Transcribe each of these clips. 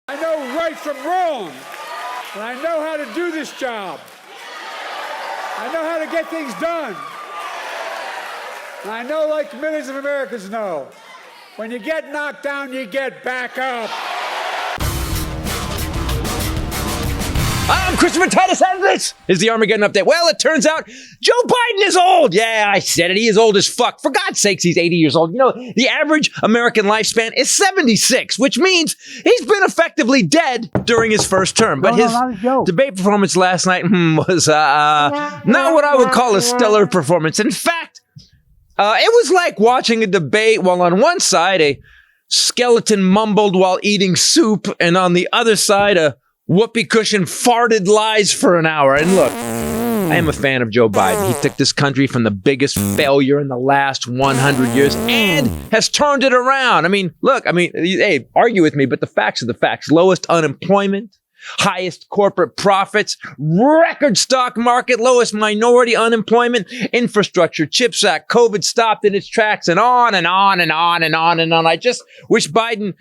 I know right from wrong, and I know how to do this job. I know how to get things done. And I know, like millions of Americans know, when you get knocked down, you get back up. I'm Christopher Titus, and this is the Armageddon Update. Well, it turns out Joe Biden is old. Yeah, I said it. He is old as fuck. For God's sakes, he's 80 years old. You know, the average American lifespan is 76, which means he's been effectively dead during his first term. But his debate performance last night was not what I would call a stellar performance. In fact, it was like watching a debate while on one side a skeleton mumbled while eating soup, and on the other side a whoopee cushion farted lies for an hour. And look, I am a fan of Joe Biden. He took this country from the biggest failure in the last 100 years and has turned it around. Hey, argue with me, but the facts are the facts. Lowest unemployment, highest corporate profits, record stock market, lowest minority unemployment, infrastructure, CHIPS Act, COVID stopped in its tracks, and on and on and on and on and on. I just wish Biden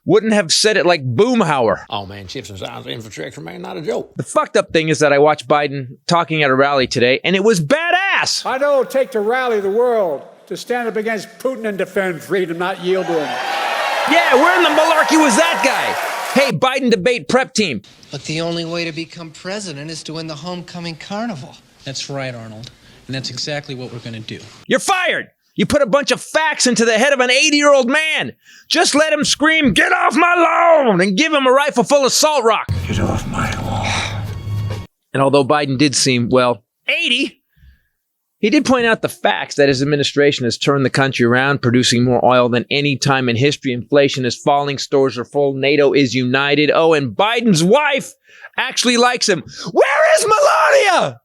wouldn't have said it like Boomhauer. Oh man, chips and sounds infrastructure, man, not a joke. The fucked up thing is that I watched Biden talking at a rally today, and it was badass. I know it'll take to rally the world to stand up against Putin and defend freedom, not yield to him. Yeah, where in the malarkey was that guy? Hey, Biden debate prep team. But the only way to become president is to win the homecoming carnival. That's right, Arnold. And that's exactly what we're going to do. You're fired. You put a bunch of facts into the head of an 80-year-old man. Just let him scream, "Get off my lawn," and give him a rifle full of salt rock. Get off my lawn. And although Biden did seem, 80, he did point out the facts that his administration has turned the country around, producing more oil than any time in history. Inflation is falling, stores are full, NATO is united. Oh, and Biden's wife actually likes him. Where is Melania?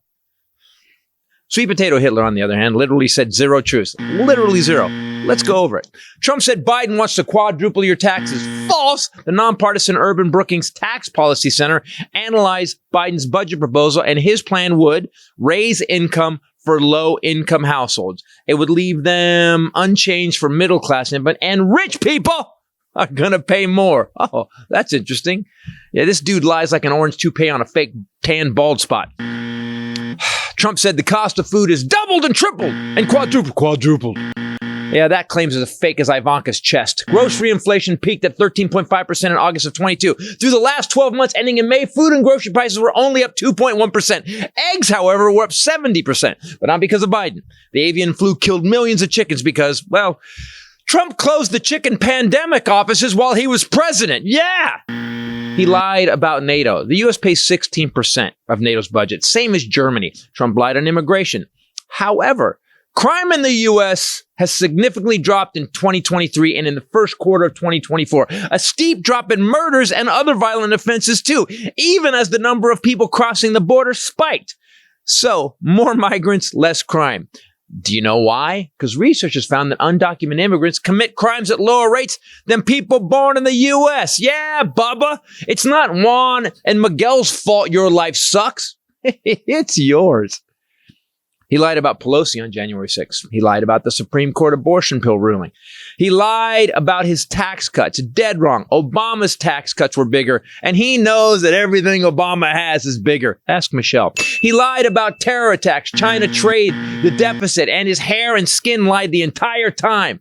Sweet Potato Hitler, on the other hand, literally said zero truths. Literally zero. Let's go over it. Trump said Biden wants to quadruple your taxes. False. The nonpartisan Urban Brookings Tax Policy Center analyzed Biden's budget proposal, and his plan would raise income for low-income households. It would leave them unchanged for middle-class, and rich people are going to pay more. Oh, that's interesting. Yeah, this dude lies like an orange toupee on a fake tan bald spot. Trump said the cost of food has doubled and tripled and quadrupled. Yeah, that claims is as fake as Ivanka's chest. Grocery inflation peaked at 13.5% in August of 22. Through the last 12 months ending in May, food and grocery prices were only up 2.1%. Eggs, however, were up 70%, but not because of Biden. The avian flu killed millions of chickens because, Trump closed the chicken pandemic offices while he was president. Yeah! He lied about NATO. The U.S. pays 16% of NATO's budget, same as Germany. Trump lied on immigration. However, crime in the U.S. has significantly dropped in 2023 and in the first quarter of 2024. A steep drop in murders and other violent offenses, too, even as the number of people crossing the border spiked. So, more migrants, less crime. Do you know why? Because researchers found that undocumented immigrants commit crimes at lower rates than people born in the U.S. Yeah, Bubba, it's not Juan and Miguel's fault your life sucks. It's yours. He lied about Pelosi on January 6th. He lied about the Supreme Court abortion pill ruling. He lied about his tax cuts. Dead wrong. Obama's tax cuts were bigger, and he knows that everything Obama has is bigger. Ask Michelle. He lied about terror attacks, China trade, the deficit, and his hair and skin lied the entire time.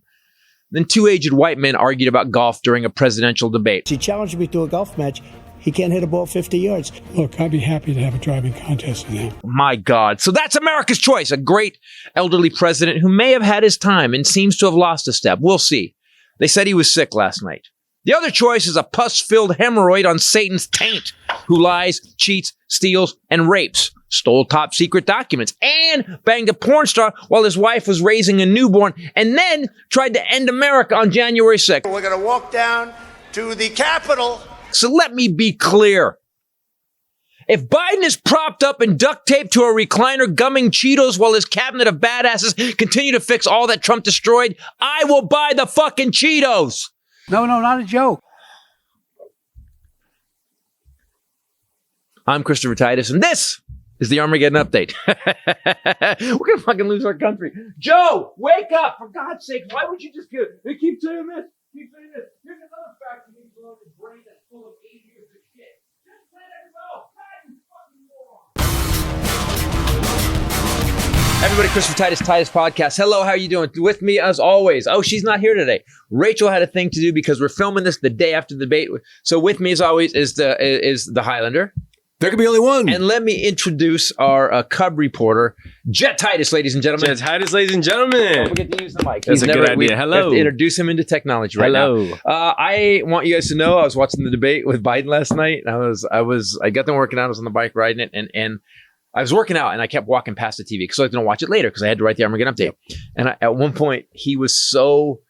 Then two aged white men argued about golf during a presidential debate. He challenged me to a golf match. He can't hit a ball 50 yards. Look, I'd be happy to have a driving contest with him. My God. So that's America's choice. A great elderly president who may have had his time and seems to have lost a step. We'll see. They said he was sick last night. The other choice is a pus-filled hemorrhoid on Satan's taint who lies, cheats, steals, and rapes. Stole top secret documents and banged a porn star while his wife was raising a newborn, and then tried to end America on January 6th. We're going to walk down to the Capitol. So let me be clear. If Biden is propped up and duct taped to a recliner gumming Cheetos while his cabinet of badasses continue to fix all that Trump destroyed, I will buy the fucking Cheetos. No, not a joke. I'm Christopher Titus, and this is the Armageddon update. We're going to fucking lose our country. Joe, wake up. For God's sake, why would you just they keep saying this? Keep saying this. Here's another fact you need to know. Your brain that's full of 8 years of shit. Just let it go. God, you fucking moron. Everybody, Christopher Titus Podcast. Hello, how are you doing? With me, as always. Oh, she's not here today. Rachel had a thing to do because we're filming this the day after the debate. So with me, as always, is the Highlander. There could be only one. And let me introduce our Cub reporter, Jett Titus, ladies and gentlemen. Jett Titus, ladies and gentlemen. Don't forget to use the mic. That's a good idea. Hello. We have to introduce him into technology right now. I want you guys to know I was watching the debate with Biden last night. I got them working out. I was on the bike riding it, and I was working out, and I kept walking past the TV because I was going to watch it later because I had to write the Armageddon update. And at one point, he was so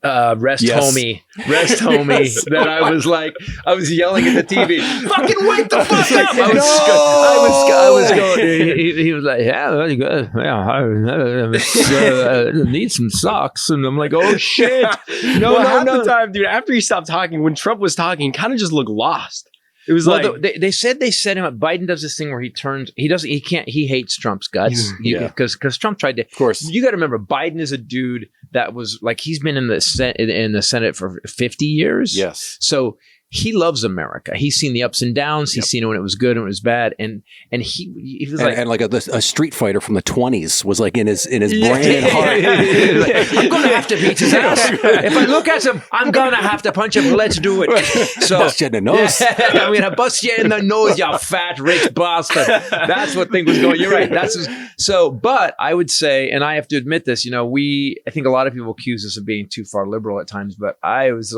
rest homie that I was yelling at the TV, fucking wake the fuck up. I was going, he was like, yeah, very good. Yeah, I need some socks. And I'm like, oh shit. Half the time, dude, after he stopped talking, when Trump was talking, he kind of just looked lost. It was they said they set him up. Biden does this thing where he hates Trump's guts because Trump tried to. Of course, you got to remember, Biden is a dude that was like he's been in the Senate for 50 years. Yes, so he loves America. He's seen the ups and downs. He's seen it when it was good and when it was bad. And he was like a street fighter from the 20s was like in his brain and heart. I'm going to have to beat his ass. If I look at him, I'm going to have to punch him. Let's do it. So bust you in the nose. I'm going to bust you in the nose, you fat rich bastard. That's what thing was going. You're right. But I would say, and I have to admit this, I think a lot of people accuse us of being too far liberal at times, but I was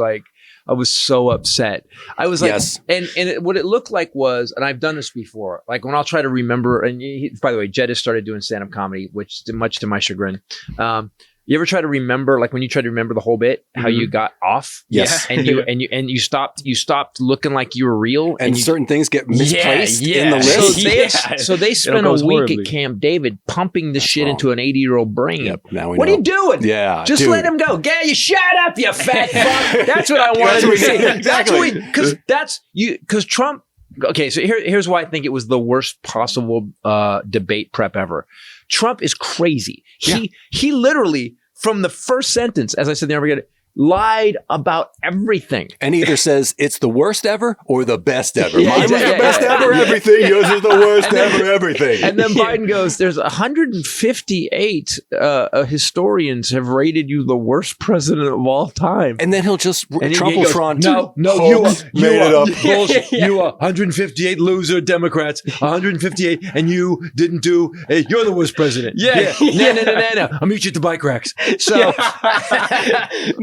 so upset. I was like, yes. and what it looked like was, and I've done this before, like when I'll try to remember, and by the way, Jett has started doing stand-up comedy, which much to my chagrin. You ever try to remember, like when you try to remember the whole bit, how you got off? Yes. And you stopped looking like you were real. And certain things get misplaced in the list. So they spent a week at Camp David pumping the shit into an 80-year-old brain. Yep, now we what know. are you doing? Yeah. Just let him go. Yeah, you shut up, you fat fuck. That's what I wanted to say. Exactly. Because Trump. Okay, so here's why I think it was the worst possible debate prep ever. Trump is crazy. He literally, from the first sentence, as I said in the Armageddon, lied about everything. And either says it's the worst ever or the best ever. Mine was the best ever everything. Yours is the worst ever everything. And then Biden goes, there's 158 historians have rated you the worst president of all time. And then he'll just Trumpletron. No, you made it up. Bullshit. You are 158 loser Democrats, 158, and you didn't do. You're the worst president. No. I'll meet you at the bike racks. So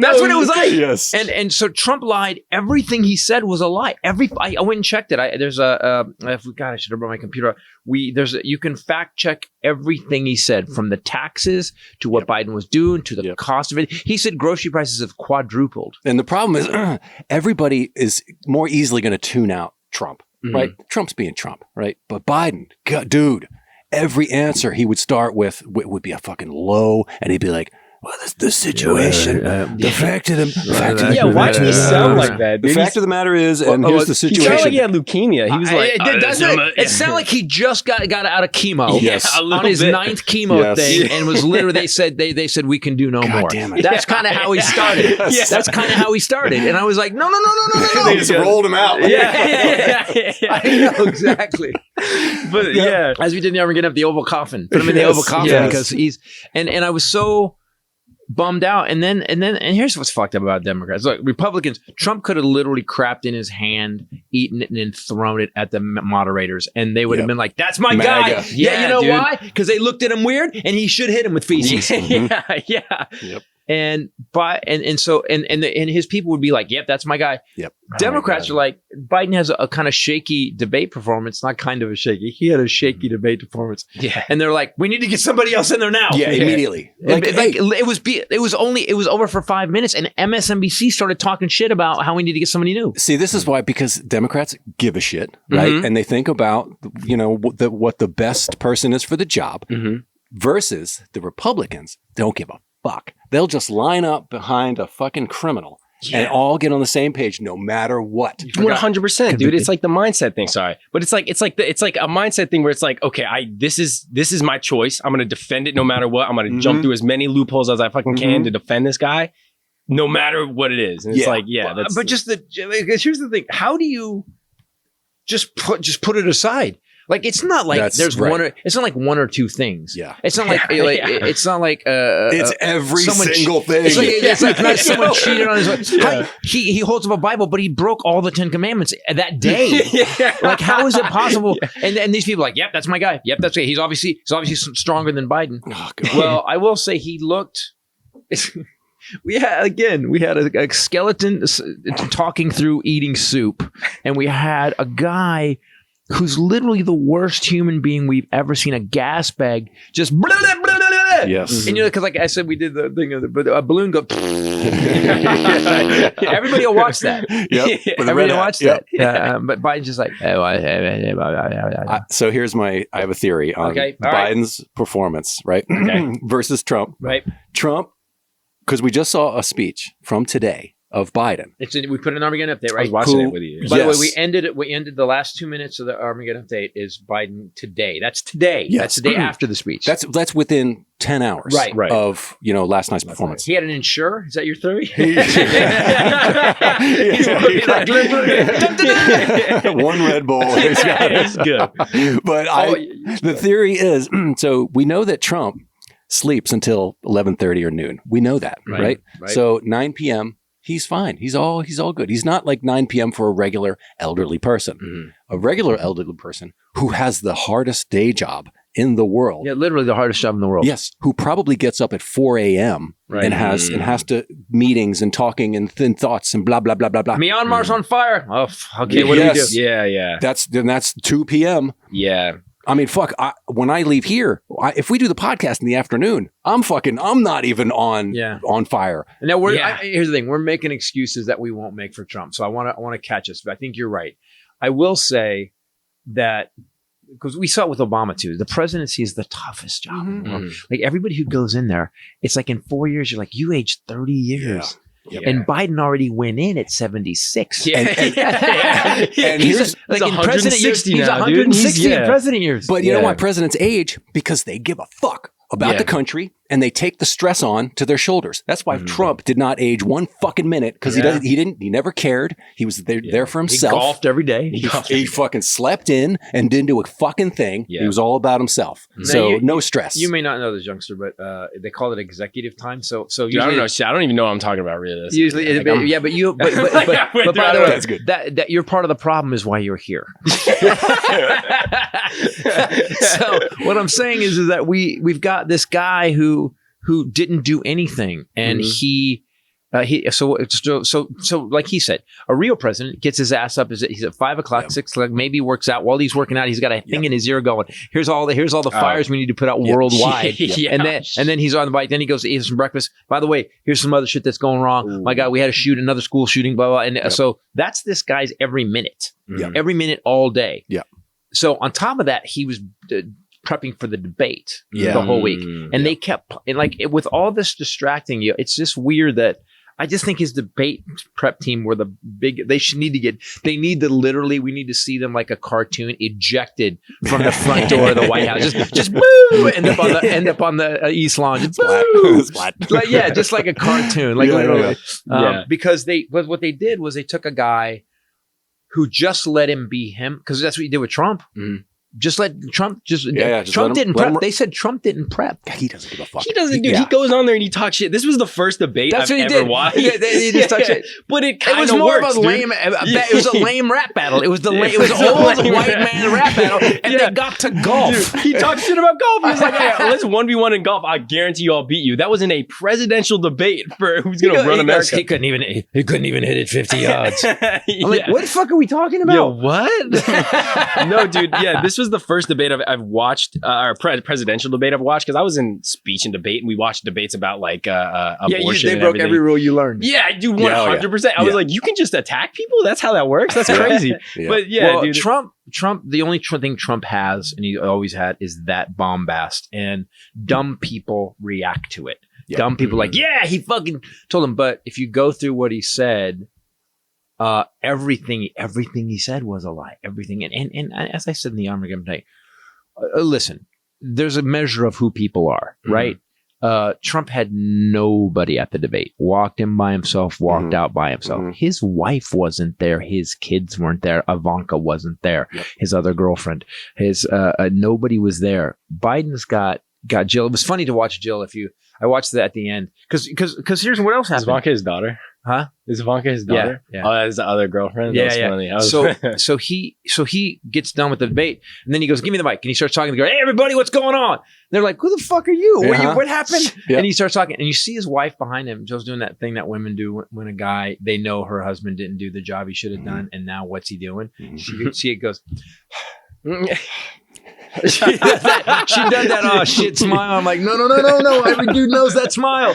that's what it was like. Yes. And so Trump lied. Everything he said was a lie. I went and checked it. I should have brought my computer. You can fact check everything he said, from the taxes to what Biden was doing to the cost of it. He said grocery prices have quadrupled. And the problem is everybody is more easily going to tune out Trump, right? Trump's being Trump, right? But Biden, God, dude, every answer he would start with would be a fucking low, and he'd be like, well, that's the situation. The fact of the yeah, why do you sound like that? The fact of the matter is, and here's the situation. He sounded like he had leukemia. He was like, it sounded like he just got out of chemo. Yes. On his 9th chemo thing, and was literally they said we can do no more. Damn it. That's kind of how he started. That's kind of how he started. And I was like, no. They just rolled him out. I know exactly. But as we did in the Armageddon, the Oval Coffin. Put him in the Oval Coffin because he's and I was so bummed out. And here's what's fucked up about Democrats. Look, Republicans, Trump could have literally crapped in his hand, eaten it, and then thrown it at the moderators. And they would have been like, that's my guy. Yeah, you know why? Because they looked at him weird and he should hit him with feces. Yep. And his people would be like, yep, that's my guy. Yep. Democrats are like, Biden has a kind of shaky debate performance, not kind of a shaky. He had a shaky debate performance. Yeah. And they're like, we need to get somebody else in there now. Yeah, immediately. It was over for 5 minutes, and MSNBC started talking shit about how we need to get somebody new. See, this is why, because Democrats give a shit, right? And they think about, what the best person is for the job versus the Republicans don't give a fuck. They'll just line up behind a fucking criminal and all get on the same page no matter what. 100%, dude. It's like the mindset thing. Sorry, but it's like a mindset thing where it's like, okay, this is my choice. I'm gonna defend it no matter what. I'm gonna jump through as many loopholes as I fucking can to defend this guy, no matter what it is. And it's like, that's. But because here's the thing: how do you just put it aside? Like it's not like it's not like one or two things. Yeah. It's not like it's not like it's every single thing. It's like not someone cheated on his wife. Yeah. He holds up a Bible, but he broke all the 10 Commandments that day. Like how is it possible? Yeah. And these people are like, yep, that's my guy. Yep, that's it. He's obviously stronger than Biden. Oh, well, I will say he looked. We had a skeleton talking through eating soup, and we had a guy who's literally the worst human being we've ever seen. A gas bag just blah, blah, blah, blah. Yes. And because like I said, we did the thing of a balloon go. Everybody will watch that. Yep. Everybody will watch that. But Biden's just like, so I have a theory on Biden's performance, right? Okay. Versus Trump. Right. Trump, because we just saw a speech from today of Biden. We put an Armageddon update, right? I was watching it with you. By the way, we ended the last 2 minutes of the Armageddon update is Biden today. That's today. Yes. That's the day after the speech. That's within 10 hours of last night's performance. He had an insurer? Is that your theory? One Red Bull. It's good. But the theory is, so we know that Trump sleeps until 11:30 or noon. We know that, right? So 9 p.m., he's fine. He's all good. He's not like 9 p.m. for a regular elderly person. A regular elderly person who has the hardest day job in the world. Yeah, literally the hardest job in the world. Yes, who probably gets up at 4 a.m. and has to meetings and talking and thin thoughts and blah blah blah blah blah. Myanmar's on fire. Oh, okay. What do we do? Yeah. That's 2 p.m. Yeah. I mean, fuck. When I leave here, if we do the podcast in the afternoon, I'm not even on fire. Now here's the thing: we're making excuses that we won't make for Trump. So I want to catch us. But I think you're right. I will say that because we saw it with Obama too. The presidency is the toughest job in the world. Like everybody who goes in there, it's like in 4 years, you're like, you aged 30 years. Yeah. And Biden already went in at 76. Yeah. And he's like in president years. He's 160 in president years. But you know why presidents age? Because they give a fuck about the country and they take the stress on to their shoulders. That's why Trump did not age 1 fucking minute because he never cared. He was there for himself. He golfed every day. He fucking slept in and didn't do a fucking thing. Yeah. He was all about himself. So no stress. You may not know this, youngster, but they call it executive time. So usually, I don't know. I don't even know what I'm talking about. Really. Usually, but by the way, that's good. That you're part of the problem is why you're here. So what I'm saying is that we've got this guy who didn't do anything, and so like he said, a real president gets his ass up. He's at 5 o'clock, 6 o'clock, maybe works out. While he's working out, he's got a thing in his ear going, here's all the fires we need to put out worldwide. And then he's on the bike. Then he goes to eat some breakfast. By the way, here's some other shit that's going wrong. Ooh. My God, we had to shoot another school shooting, blah, blah. And so that's this guy's every minute, all day. Yeah. So on top of that, he was prepping for the debate the whole week. And they kept, and like with all this distracting you, it's just weird that I just think his debate prep team were the big, we need to see them like a cartoon ejected from the front door of the White House. Just boo! End up on the East Lawn. Just boo! Just like a cartoon. Like literally. Because what they did was they took a guy who just let him be him, because that's what you did with Trump. Just let Trump Trump didn't prep. They said Trump didn't prep. He doesn't give a fuck. He doesn't, dude. He goes on there and he talks shit. This was the first debate I've ever watched. He just talked shit. But it kind of was more of a lame. It was a lame rap battle. It was an old white man rap battle, and they got to golf. Dude, he talked shit about golf. He was like, "Hey, let's 1v1 in golf. I guarantee you, I'll beat you." That was in a presidential debate for who's going to run America. He couldn't even hit it 50 yards. I'm like, what the fuck are we talking about? Yo, what? No, dude. Yeah, this was the first debate I've watched, or presidential debate I've watched, because I was in speech and debate, and we watched debates about like abortion. They broke every rule you learned. Yeah, I do 100%. I was like, you can just attack people? That's how that works? That's crazy. But dude. Trump, the only thing Trump has, and he always had, is that bombast, and dumb people react to it. Dumb people like, yeah, he fucking told him. But if you go through what he said, everything he said was a lie. Everything. And as I said in the Armageddon night, listen, there's a measure of who people are, right? Trump had nobody at the debate. Walked in by himself, walked out by himself. His wife wasn't there. His kids weren't there. Ivanka wasn't there. His other girlfriend. His nobody was there. Biden's got Jill. It was funny to watch Jill. I watched that at the end because here's what else happened. Is Ivanka his daughter? Huh? Is Ivanka his daughter? Yeah. Oh, that's the other girlfriend. Yeah, That's yeah. funny. So he gets done with the debate, and then he goes, "Give me the mic," and he starts talking. They go, "Hey, everybody, what's going on?" And they're like, "Who the fuck are you? What happened?" And he starts talking, and you see his wife behind him. Joe's doing that thing that women do when a guy, they know her husband didn't do the job he should have done, and now what's he doing? She goes. She does that oh shit smile. I'm like, no. Every dude knows that smile.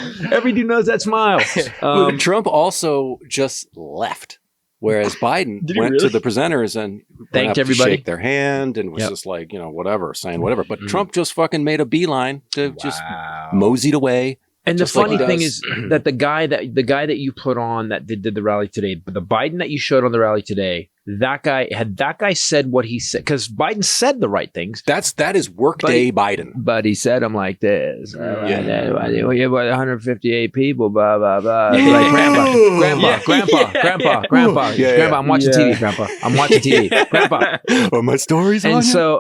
Look, Trump also just left, whereas Biden went to the presenters and thanked to everybody, shake their hand, and was just like, whatever, saying whatever. But Trump just fucking made a beeline to just moseyed away. And the funny thing is that the guy that you put on that did the rally today, the Biden that you showed on the rally today, that guy said what he said, because Biden said the right things. That is workday Biden. But he said them like this. We have 158 people, blah blah blah. Like grandpa. I'm watching TV, grandpa. I'm watching TV, grandpa. Are my stories on? And so,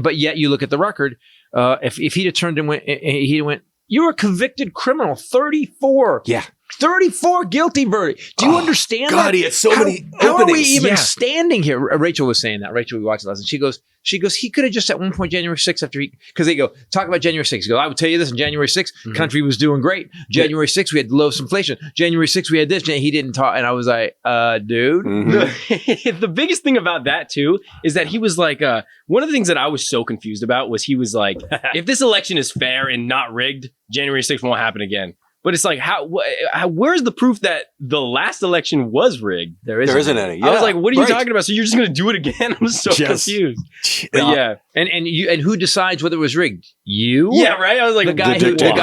but yet you look at the record. If he'd have turned and went. You're a convicted criminal. 34. Yeah. 34 guilty verdict. Do you understand God, that? he had so many How are we openings. even standing here? Rachel was saying that. Rachel, we watched it last night. She goes, he could have just at one point, January 6th, because they go, talk about January 6th. He goes, I would tell you this, in January 6th, country was doing great. January 6th, we had the lowest inflation. January 6th, we had this. He didn't talk. And I was like, dude. The biggest thing about that, too, is that he was like, one of the things that I was so confused about was he was like, if this election is fair and not rigged, January 6th won't happen again. But it's like, where's the proof that the last election was rigged? There isn't any. Yeah, I was like, what are you talking about? So you're just going to do it again? I'm so confused. But yeah. And who decides whether it was rigged? You? Yeah, right? I was like, the guy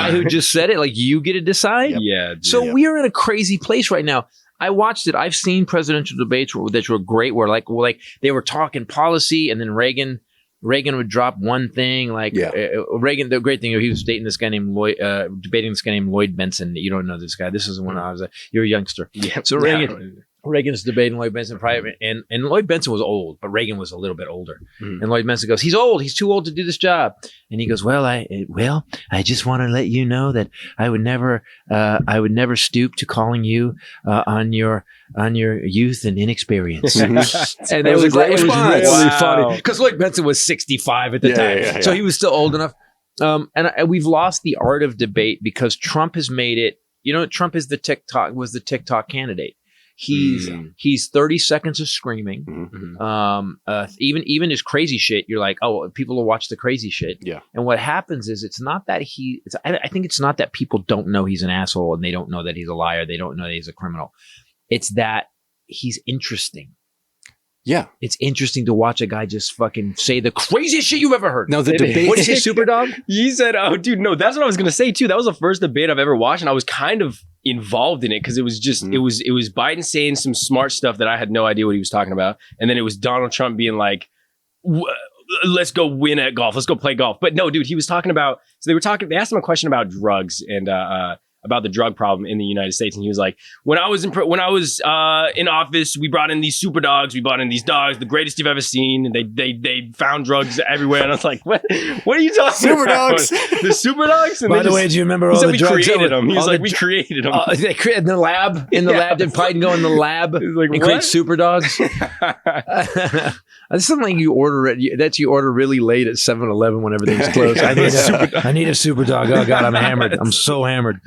who just said it, like you get to decide? Yep. Yeah. So we are in a crazy place right now. I watched it. I've seen presidential debates that were great, where like they were talking policy, and then Reagan would drop one thing, Reagan. The great thing, he was debating this guy named Lloyd Benson. You don't know this guy. This is when I was you're a youngster. Yeah. So Reagan's debating Lloyd Benson private, and Lloyd Benson was old, but Reagan was a little bit older. And Lloyd Benson goes, "He's old. He's too old to do this job." And he goes, "Well, I just want to let you know that I would never stoop to calling you on your youth and inexperience." And it was really funny because Lloyd Benson was 65 at the time, so he was still old enough. And we've lost the art of debate because Trump has made it. Trump is the TikTok candidate. He's 30 seconds of screaming. Even his crazy shit, you're like, oh, people will watch the crazy shit. Yeah. And what happens is it's not that I think it's not that people don't know he's an asshole and they don't know that he's a liar. They don't know that he's a criminal. It's that he's interesting. Yeah. It's interesting to watch a guy just fucking say the craziest shit you've ever heard. No, the debate. What did you say, Super Dog? You said, oh, dude, no, that's what I was going to say, too. That was the first debate I've ever watched, and I was kind of involved in it because it was just, it was Biden saying some smart stuff that I had no idea what he was talking about. And then it was Donald Trump being like, let's go win at golf. Let's go play golf. But no, dude, he was talking about, so they asked him a question about drugs and, about the drug problem in the United States, and he was like, "When I was in office, we brought in these super dogs. We brought in these dogs, the greatest you've ever seen. And they found drugs everywhere." And I was like, "What are you talking about? Dogs, the super dogs." And by the way, do you remember all the drugs? We created them. He was like, "We created them." They created in the lab. Did Biden go in the lab and create super dogs? That's something you order you order really late at 7-Eleven when everything's closed. I need a super dog. Oh God, I'm hammered. I'm so hammered.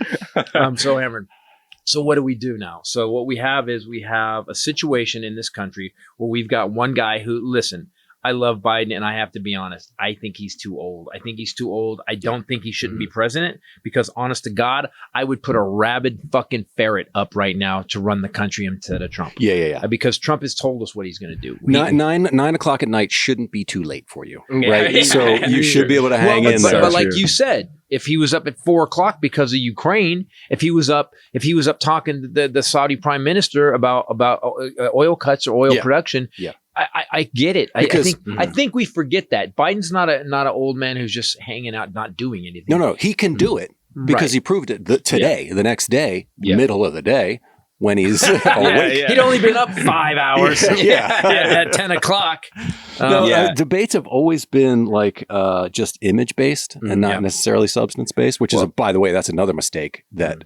So what do we do now? So what we have is a situation in this country where we've got one guy who, listen, I love Biden, and I have to be honest, I think he's too old. I don't think he shouldn't be president because, honest to God, I would put a rabid fucking ferret up right now to run the country instead of Trump. Yeah. Because Trump has told us what he's going to do. 9 o'clock at night shouldn't be too late for you, right? So you should be able to hang in there. But like you said, if he was up at 4:00 because of Ukraine, if he was up talking to the Saudi prime minister about oil cuts or oil production, I get it. Because, I think we forget that Biden's not an old man who's just hanging out, not doing anything. No, he can do it because he proved it today, the next day, middle of the day, when he's awake. He'd only been up 5 hours at 10 o'clock. Debates have always been like just image based and not necessarily substance based, which is, by the way, that's another mistake that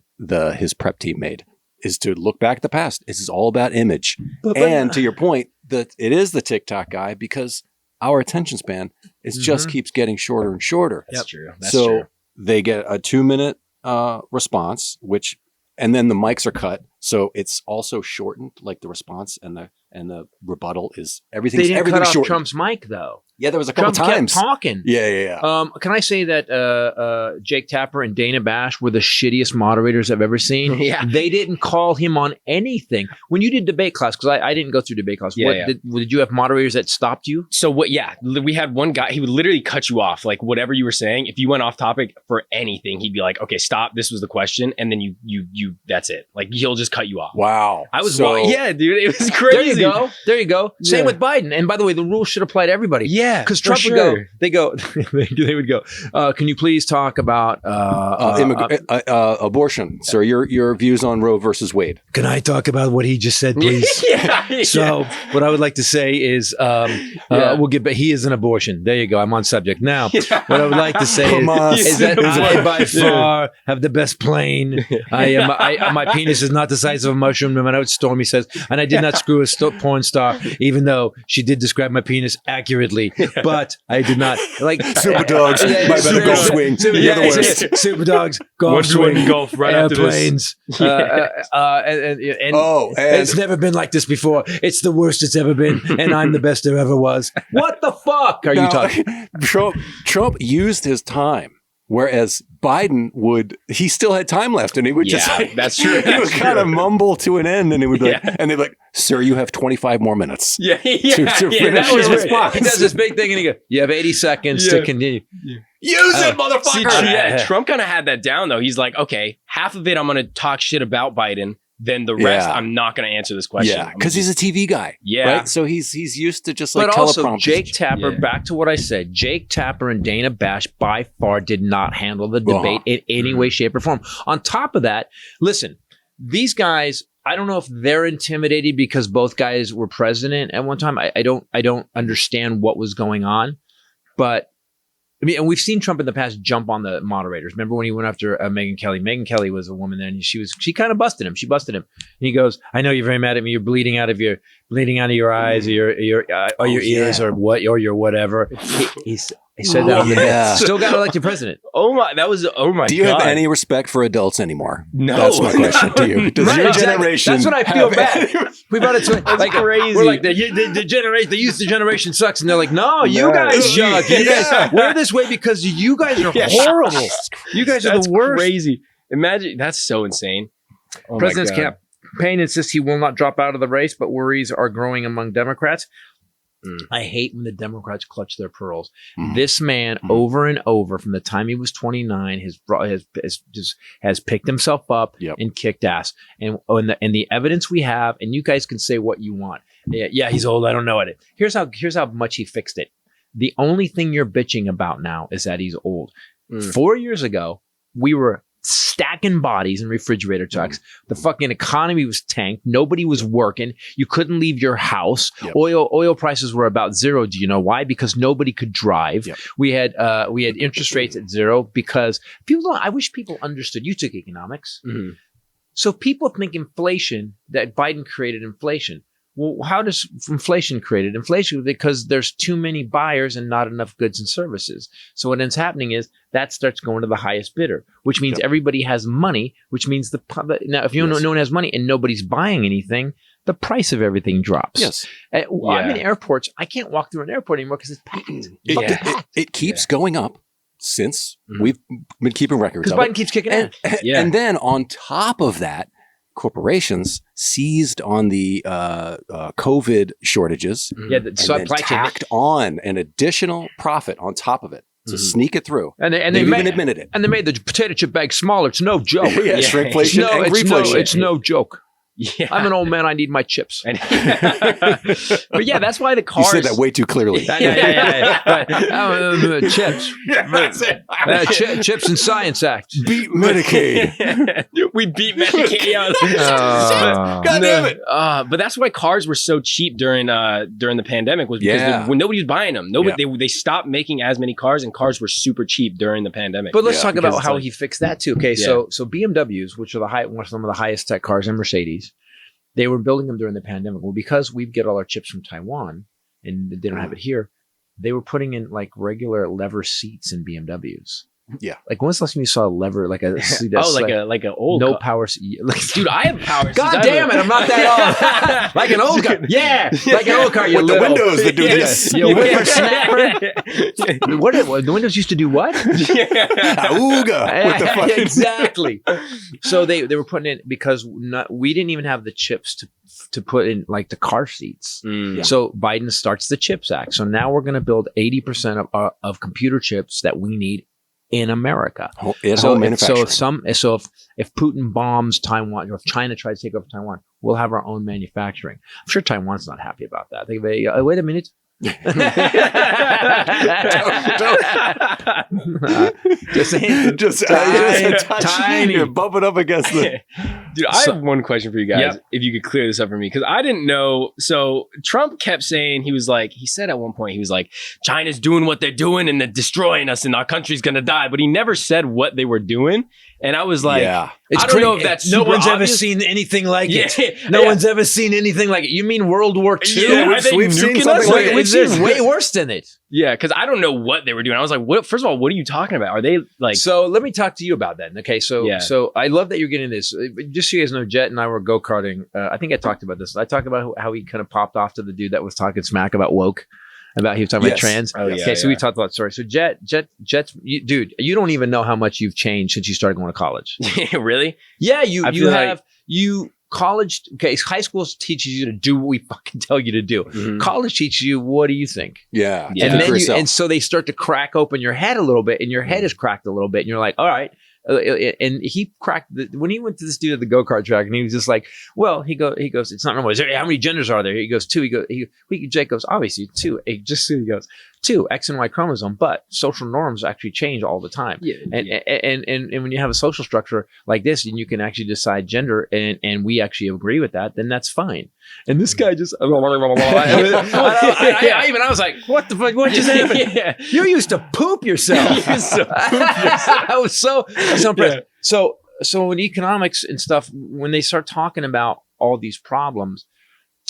his prep team made, is to look back at the past. This is all about image. And to your point, that it is the TikTok guy, because our attention span just keeps getting shorter and shorter. That's true. That's so true. they get a 2-minute response, and then the mics are cut, so it's also shortened. Like the response and the rebuttal is everything's They didn't cut off shortened. Trump's mic though. Yeah, there was a couple Trump times kept talking. Yeah. Can I say that Jake Tapper and Dana Bash were the shittiest moderators I've ever seen? Yeah. They didn't call him on anything. When you did debate class, because I didn't go through debate class, did you have moderators that stopped you? So what? Yeah, we had one guy. He would literally cut you off, like whatever you were saying. If you went off topic for anything, he'd be like, "Okay, stop. This was the question," and then you. That's it. Like he'll just cut you off. Wow. I was yeah, dude. It was crazy. There you go. Same with Biden. And by the way, the rule should apply to everybody. Yeah, because Trump would go. They would go. Can you please talk about abortion, sir? Your views on Roe versus Wade. Can I talk about what he just said, please? So what I would like to say is, we'll get. But he is an abortion. There you go. I'm on subject now. What I would like to say is that I by far have the best plane. My penis is not the size of a mushroom, no matter what Stormy says, and I did not screw a porn star, even though she did describe my penis accurately. But I did not like Super dogs. My better golf swing. You're the worst. Super dogs. Golf swing. Golf right Airplanes. And it's never been like this before. It's the worst it's ever been, and I'm the best there ever was. What the fuck are you talking? Trump used his time, whereas Biden he still had time left, and he would just that's true. He would kind of mumble to an end, and he would be like, and they'd be like, "Sir, you have 25 more minutes." To finish his response. He does this big thing, and he goes, "You have 80 seconds to continue." Use it, motherfucker. Trump kind of had that down though. He's like, okay, half of it I'm going to talk shit about Biden. Then the rest, I'm not going to answer this question. Yeah, because he's a TV guy. Yeah. Right? So he's used to just like but also, teleprompters. Jake Tapper, back to what I said, Jake Tapper and Dana Bash by far did not handle the debate in any way, shape, or form. On top of that, listen, these guys, I don't know if they're intimidated because both guys were president at one time. I don't understand what was going on. But I mean, and we've seen Trump in the past jump on the moderators. Remember when he went after Megyn Kelly? Megyn Kelly was a woman there, and she kind of busted him. She busted him. And he goes, "I know you're very mad at me. You're bleeding out of your eyes, or your ears, or your whatever." He said that on the debate. Still got elected president. Oh my God. Do you have any respect for adults anymore? No. That's my question to you. Does your generation? That's what I feel bad. We brought it to like crazy. We're like the youth generation sucks, and they're like, no, you guys suck. You guys, we're this way because you guys are horrible. You guys are the worst. Crazy. Imagine that's so insane. Oh President's campaign insists he will not drop out of the race, but worries are growing among Democrats. I hate when the Democrats clutch their pearls. This man, over and over, from the time he was 29, has picked himself up and kicked ass. And the evidence we have, and you guys can say what you want. Yeah, he's old. I don't know it. Here's how much he fixed it. The only thing you're bitching about now is that he's old. 4 years ago, we were stacking bodies in refrigerator trucks. The fucking economy was tanked. Nobody was working. You couldn't leave your house. Oil prices were about zero. Do you know why? Because nobody could drive. We had interest rates at zero because people don't. I wish people understood. You took economics. So people think inflation, that Biden created inflation. Well, how does inflation create it? Inflation because there's too many buyers and not enough goods and services. So what ends happening is that starts going to the highest bidder, which means everybody has money, which means now if no one has money and nobody's buying anything, the price of everything drops. I'm in airports. I can't walk through an airport anymore because it's packed. It keeps going up since we've been keeping records of Biden it. keeps kicking in. And then on top of that, corporations seized on the COVID shortages. The supply chain tacked on an additional profit on top of it. to sneak it through. And they even admitted it. And they made the potato chip bag smaller. It's no joke. Shrinkflation and reflation. It's no joke. Yeah. I'm an old man. I need my chips. But yeah, that's why the cars. You said that way too clearly. Yeah. Right. Chips. Chips and Science Act. Beat Medicaid. We beat Medicaid. God damn it. But that's why cars were so cheap during the pandemic was because when nobody was buying them. They stopped making as many cars, and cars were super cheap during the pandemic. But let's talk about how he fixed that too. Okay, so BMWs, which are some of the highest tech cars, and Mercedes. They were building them during the pandemic. Well, because we get all our chips from Taiwan and they don't have it here, they were putting in like regular lever seats in BMWs. Yeah. Like when's the last time you saw a lever like a seat that's like an old no car. power seat? Dude, I have power seats. God damn it, I'm not that old. Like an old car. Yeah. Like an old car. With the windows that do this. You whippersnapper. The windows used to do what? Ooga. With the fucking exactly. So they were putting in because we didn't even have the chips to put in like the car seats. So Biden starts the CHIPS Act. So now we're going to build 80% of computer chips that we need in America. If Putin bombs Taiwan, or if China tries to take over Taiwan, we'll have our own manufacturing. I'm sure Taiwan's not happy about that. They wait a minute. Just saying. Tiny. You're bumping up against the. Dude, I have one question for you guys. If you could clear this up for me, because I didn't know. So Trump kept saying he said at one point he was like, China's doing what they're doing and they're destroying us and our country's gonna die. But he never said what they were doing. And I was like, I don't know if that's no one's ever obvious. seen anything like it. No one's ever seen anything like it. You mean World War II? Yeah, we've seen something like it. We've seen way worse than it. Yeah, because I don't know what they were doing. I was like, "What? First of all, what are you talking about? Are they like?" So let me talk to you about that. Okay, so I love that you're getting this. Just so you guys know, Jett and I were go-karting. I think I talked about this. I talked about how he kind of popped off to the dude that was talking smack about woke. About he was talking about trans. Oh, yeah, okay, so we talked about the story. So Jett, dude, you don't even know how much you've changed since you started going to college. Really? Yeah, college. Okay, high school teaches you to do what we fucking tell you to do. Mm-hmm. College teaches you what do you think? Yeah. And then and so they start to crack open your head a little bit, and your head is cracked a little bit, and you're like, all right. And he cracked when he went to this dude at the go-kart track, and he was just like, well, he goes, it's not normal. How many genders are there? He goes, 2. Jake goes, obviously 2. He goes, 2 X and Y chromosome, but social norms actually change all the time. Yeah, and when you have a social structure like this, and you can actually decide gender, and we actually agree with that, then that's fine. And this guy just, I was like, what the fuck? What just happened? Yeah. You used to poop yourself. I was so impressed. So in economics and stuff, when they start talking about all these problems,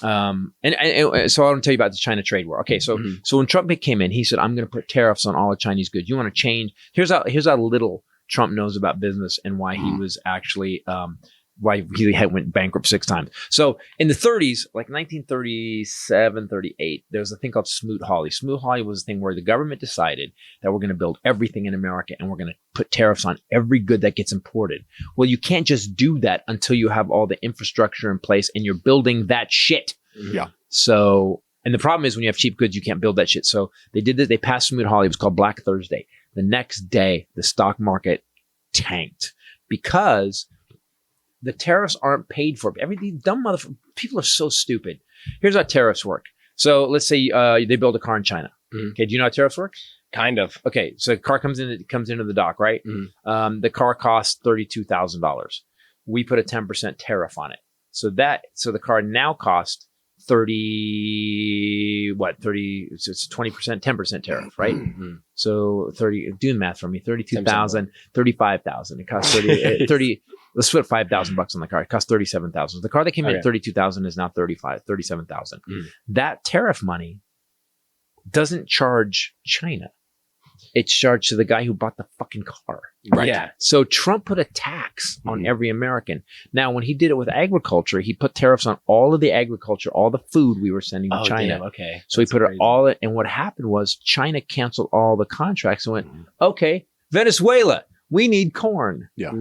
so I want to tell you about the China trade war. Okay, so when Trump came in, he said, "I'm going to put tariffs on all of Chinese goods. You want to change? Here's how little Trump knows about business and why he was actually." Why he went bankrupt 6 times. So in the 30s, like 1937, 38, there was a thing called Smoot-Hawley. Smoot-Hawley was a thing where the government decided that we're going to build everything in America and we're going to put tariffs on every good that gets imported. Well, you can't just do that until you have all the infrastructure in place and you're building that shit. Yeah. So, and the problem is when you have cheap goods, you can't build that shit. So they did this. They passed Smoot-Hawley. It was called Black Thursday. The next day, the stock market tanked because the tariffs aren't paid for. Everything dumb motherfuckers. People are so stupid. Here's how tariffs work. So let's say they build a car in China. Mm-hmm. Okay, do you know how tariffs work? Kind of. Okay, so the car comes into the dock, right? Mm-hmm. The car costs $32,000. We put a 10% tariff on it. So the car now costs 30. So it's 20%, 10% tariff, right? Mm-hmm. So 30. Do the math for me. 32,000, 35,000. It costs 30. Let's put $5,000 on the car. It costs $37,000. The car that came in at $32,000 is now $37,000. That tariff money doesn't charge China. It's charged to the guy who bought the fucking car. Right. Yeah. So Trump put a tax on every American. Now, when he did it with agriculture, he put tariffs on all of the agriculture, all the food we were sending to China. Damn, okay. So he put it all in. And what happened was China canceled all the contracts and went, okay, Venezuela, we need corn. Yeah.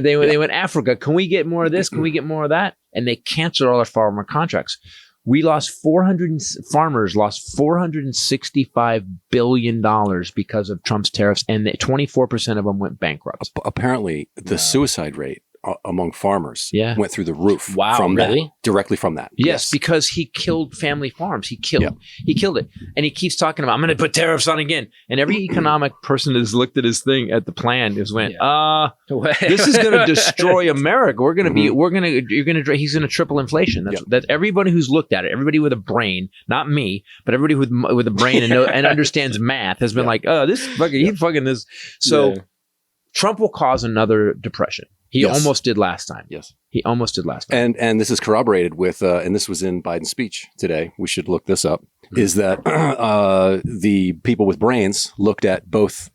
They went, Africa, can we get more of this? Can we get more of that? And they canceled all our farmer contracts. We lost farmers lost $465 billion because of Trump's tariffs, and 24% of them went bankrupt. Apparently, the suicide rate among farmers went through the roof. Wow, from really? that, directly from that. Yes, because he killed family farms. He killed it. And he keeps talking about, I'm going to put tariffs on again. And every economic person has looked at his thing, at the plan, is went, this is going to destroy America. We're going to be, he's going to triple inflation. That's everybody who's looked at it, everybody with a brain, not me, but everybody with a brain and understands math has been like, oh, this fucking this. So Trump will cause another depression. He almost did last time. Yes. He almost did last time. And this is corroborated with, and this was in Biden's speech today. We should look this up. Is that the people with brains looked at both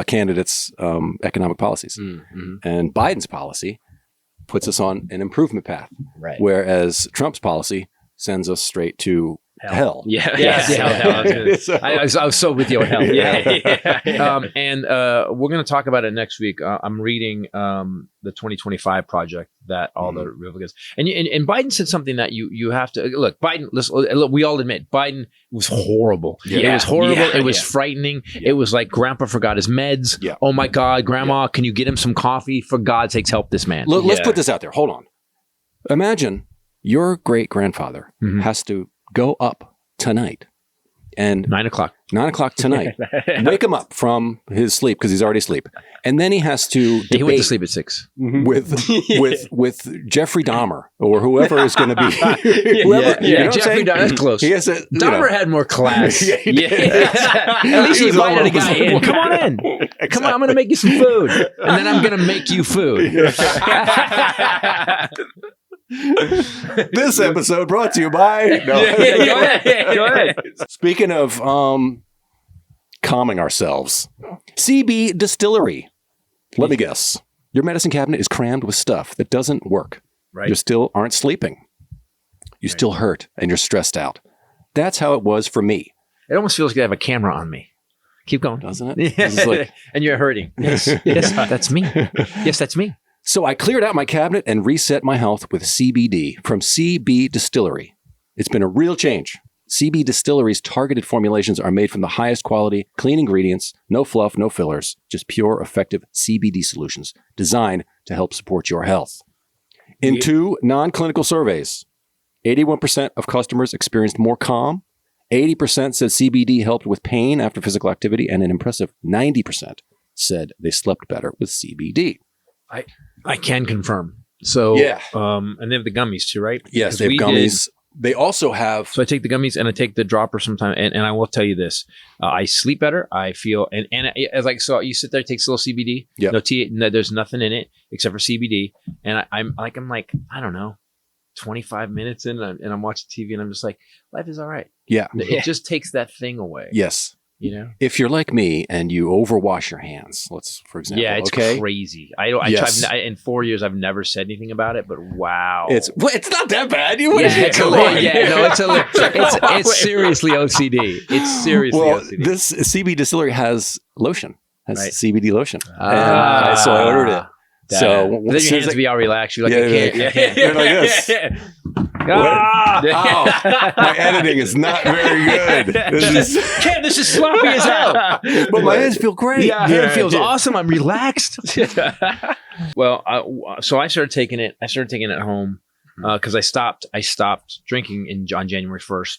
candidates' economic policies. And Biden's policy puts us on an improvement path. Right. Whereas Trump's policy sends us straight to hell. I was so with you on hell. And we're going to talk about it next week. I'm reading the 2025 project that all the Republicans and Biden said something that you have to look. Biden, look, we all admit Biden was horrible. It was horrible. It was frightening. It was like Grandpa forgot his meds. Oh my God, Grandma, can you get him some coffee? For God's sakes, help this man. Let's put this out there. Hold on. Imagine your great grandfather has to go up tonight and 9 o'clock tonight, wake him up from his sleep because he's already asleep. And then he has to debate he went to sleep at 6 with Jeffrey Dahmer or whoever is going to be. Jeffrey Dahmer, that's close. Dahmer had more class. At least he invited a guy in. Come on in. Come on, I'm going to make you some food. And then I'm going to make you food. This episode brought to you by Go ahead. Speaking of calming ourselves, CB Distillery. Let me guess. Your medicine cabinet is crammed with stuff that doesn't work. Right. You still aren't sleeping. You still hurt and you're stressed out. That's how it was for me. It almost feels like they have a camera on me. Keep going. Doesn't it? Like, and you're hurting. Yes, that's me. Yes, that's me. So I cleared out my cabinet and reset my health with CBD from CB Distillery. It's been a real change. CB Distillery's targeted formulations are made from the highest quality, clean ingredients, no fluff, no fillers, just pure, effective CBD solutions designed to help support your health. In 2 non-clinical surveys, 81% of customers experienced more calm, 80% said CBD helped with pain after physical activity, and an impressive 90% said they slept better with CBD. I can confirm. So, and they have the gummies too, right? Yes, they have gummies. They also have. So I take the gummies and I take the dropper sometimes. And I will tell you this: I sleep better. I feel and as like so, you sit there, takes a little CBD. Yep. No tea. No, there's nothing in it except for CBD. And I'm like I don't know, 25 minutes in, and I'm watching TV, and I'm just like, life is all right. Yeah, it just takes that thing away. Yes. You know, if you're like me and you overwash your hands, for example. Yeah, it's crazy. In 4 years, I've never said anything about it, but wow, it's not that bad. It's seriously OCD. It's seriously OCD. This CB Distillery has lotion, CBD lotion, so I ordered it. So then your hands be all relaxed. You're like, I can't. You're like this. My editing is not very good. This is sloppy as hell. But my hands feel great. Yeah, it feels awesome. I'm relaxed. Well, so I started taking it. I started taking it at home because I stopped drinking on January 1st.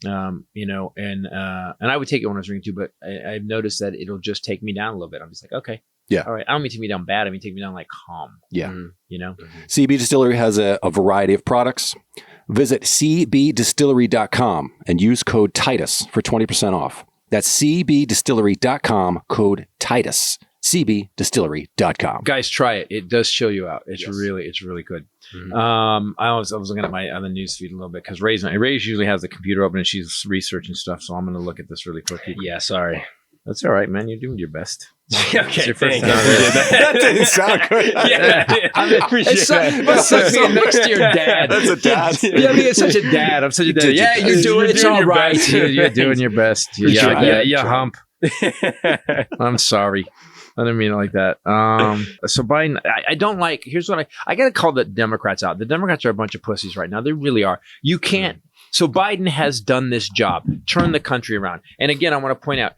And I would take it when I was drinking too, but I've noticed that it'll just take me down a little bit. I'm just like, okay. Yeah. All right. I don't mean take me down bad. I mean take me down like calm. Yeah. CB Distillery has a variety of products. Visit cbdistillery.com and use code Titus for 20% off. That's cbdistillery.com, code Titus. cbdistillery.com. Guys, try it. It does chill you out. It's really good. I was looking at my other news feed a little bit because Ray usually has the computer open and she's researching stuff. So I'm going to look at this really quickly. Yeah, sorry. That's all right, man. You're doing your best. Okay, thanks. That didn't sound good. I appreciate that. It's such being next to your dad. That's a dad. Yeah, being such a dad. I'm such a dad. Yeah, you're doing it's all right. You're doing your best. Yeah, hump. I'm sorry. I didn't mean it like that. So Biden, I don't like. Here's what I got to call the Democrats out. The Democrats are a bunch of pussies right now. They really are. You can't So Biden has done this job, turned the country around. And again, I want to point out,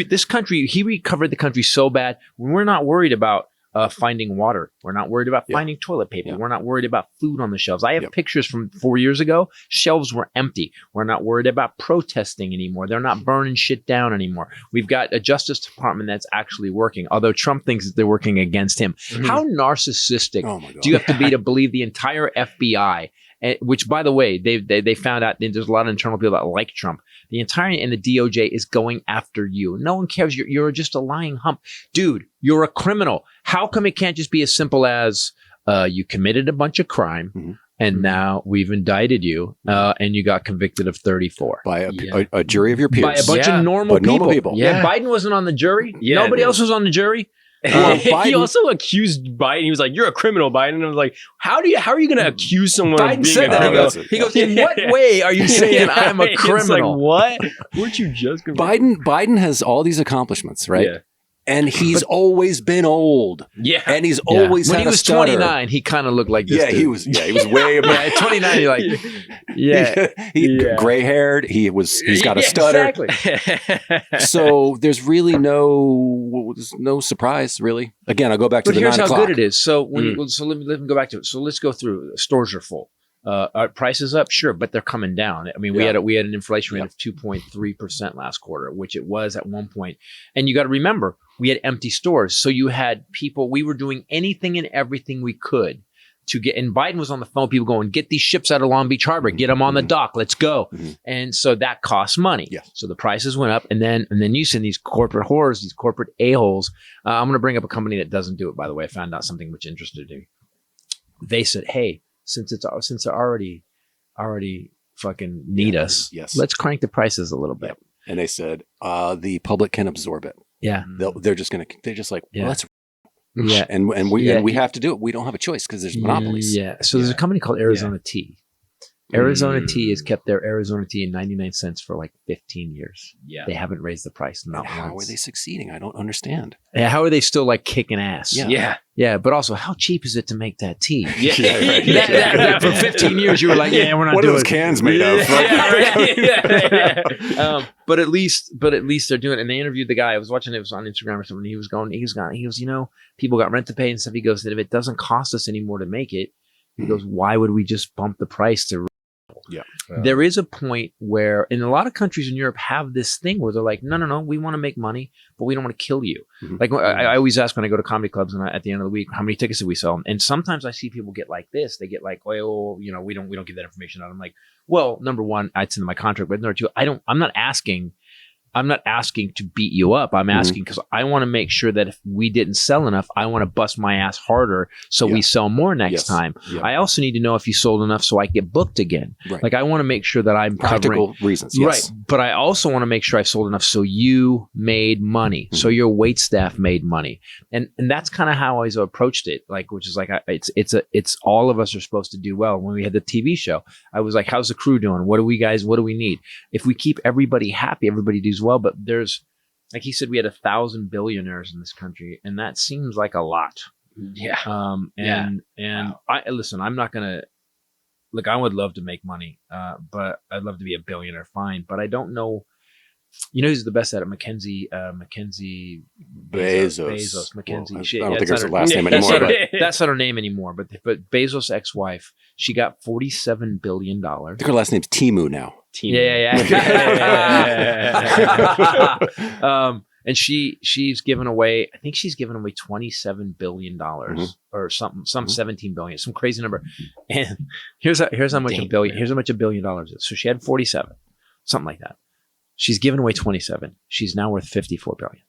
this country, he recovered the country so bad. We're not worried about finding water. We're not worried about finding toilet paper. We're not worried about food on the shelves. I have pictures from 4 years ago. Shelves were empty. We're not worried about protesting anymore. They're not burning shit down anymore. We've got a Justice Department that's actually working, although Trump thinks that they're working against him. How narcissistic do you have to be to believe the entire FBI, which, by the way, they found out there's a lot of internal people that like Trump. The entire and the DOJ is going after you. No one cares. You're just a lying hump. Dude, you're a criminal. How come it can't just be as simple as you committed a bunch of crime and now we've indicted you and you got convicted of 34? By a jury of your peers. By a bunch of normal people. Yeah, Biden wasn't on the jury. Nobody else was on the jury. He also accused Biden. He was like, "You're a criminal, Biden." And I was like, "How are you going to accuse someone Biden of being said a criminal?" He goes, "In what way are you saying I'm a criminal?" It's like, what? Weren't you just Biden has all these accomplishments, right? Yeah. And he's always been old. Yeah. And he's always when had he was a stutter. 29, he kind of looked like this. Yeah, dude. he was way above. At 29, you're like, gray haired. He's got a stutter. Exactly. So there's really no surprise, really. Again, I'll go back to But the here's 9 how o'clock. good it is. So let me go back to it. So let's go through. Stores are full. Are prices up? Sure, but they're coming down. I mean, we had an inflation rate of 2.3% last quarter, which it was at one point. And you got to remember, we had empty stores. So you had people, we were doing anything and everything we could to get, and Biden was on the phone, people going, get these ships out of Long Beach Harbor, get them on the dock, let's go. And so that costs money. So the prices went up, and then you send these corporate whores, these corporate a-holes. I'm going to bring up a company that doesn't do it, by the way. I found out something which interested me. They said, hey, since they already fucking need us, let's crank the prices a little bit. And they said, the public can absorb it. Yeah. They're just like, well, that's yeah. And we have to do it. We don't have a choice because there's monopolies. Yeah. So there's a company called Arizona Tea. Arizona Tea has kept their Arizona Tea in 99 cents for like 15 years. Yeah. They haven't raised the price. Not once. How are they succeeding? I don't understand. Yeah. How are they still like kicking ass? Yeah. Yeah. But also, how cheap is it to make that tea? Yeah. That for 15 years, you were like, yeah, we're not what doing are those cans made of? But at least they're doing it. And they interviewed the guy. I was watching it was on Instagram or something. He was, people got rent to pay and stuff. He goes, that if it doesn't cost us anymore to make it, he goes, why would we just bump the price to? Yeah. There is a point where, and a lot of countries in Europe have this thing where they're like, no, we want to make money, but we don't want to kill you. Like I always ask when I go to comedy clubs and at the end of the week, how many tickets did we sell? And sometimes I see people get like this. They get like, well, we don't give that information out. I'm like, well, number one, it's in my contract, but number two, I'm not asking to beat you up. I'm asking because I want to make sure that if we didn't sell enough, I want to bust my ass harder so we sell more next time. Yeah. I also need to know if you sold enough so I get booked again. Right. Like I want to make sure that I'm practical covering reasons. Yes. Right. But I also want to make sure I sold enough so you made money, so your wait staff made money, and that's kind of how I always approached it. Like, which is like it's all of us are supposed to do well. When we had the TV show, I was like, how's the crew doing? What do we need? If we keep everybody happy, everybody does well. But there's, like he said, we had 1,000 billionaires in this country, and that seems like a lot. Yeah. I listen. I'm not gonna look. I would love to make money, but I'd love to be a billionaire. Fine, but I don't know. You know who's the best at it? Mackenzie Bezos. Mackenzie. Well, I don't think that's her last name anymore. That's not her name anymore. But Bezos' ex-wife, she got $47 billion. I think her last name's Timu now. Yeah. And she's given away, I think she's given away $27 billion or something, 17 billion, some crazy number. And here's how much a billion dollars is. So she had 47, something like that. She's given away 27. She's now worth 54 billion.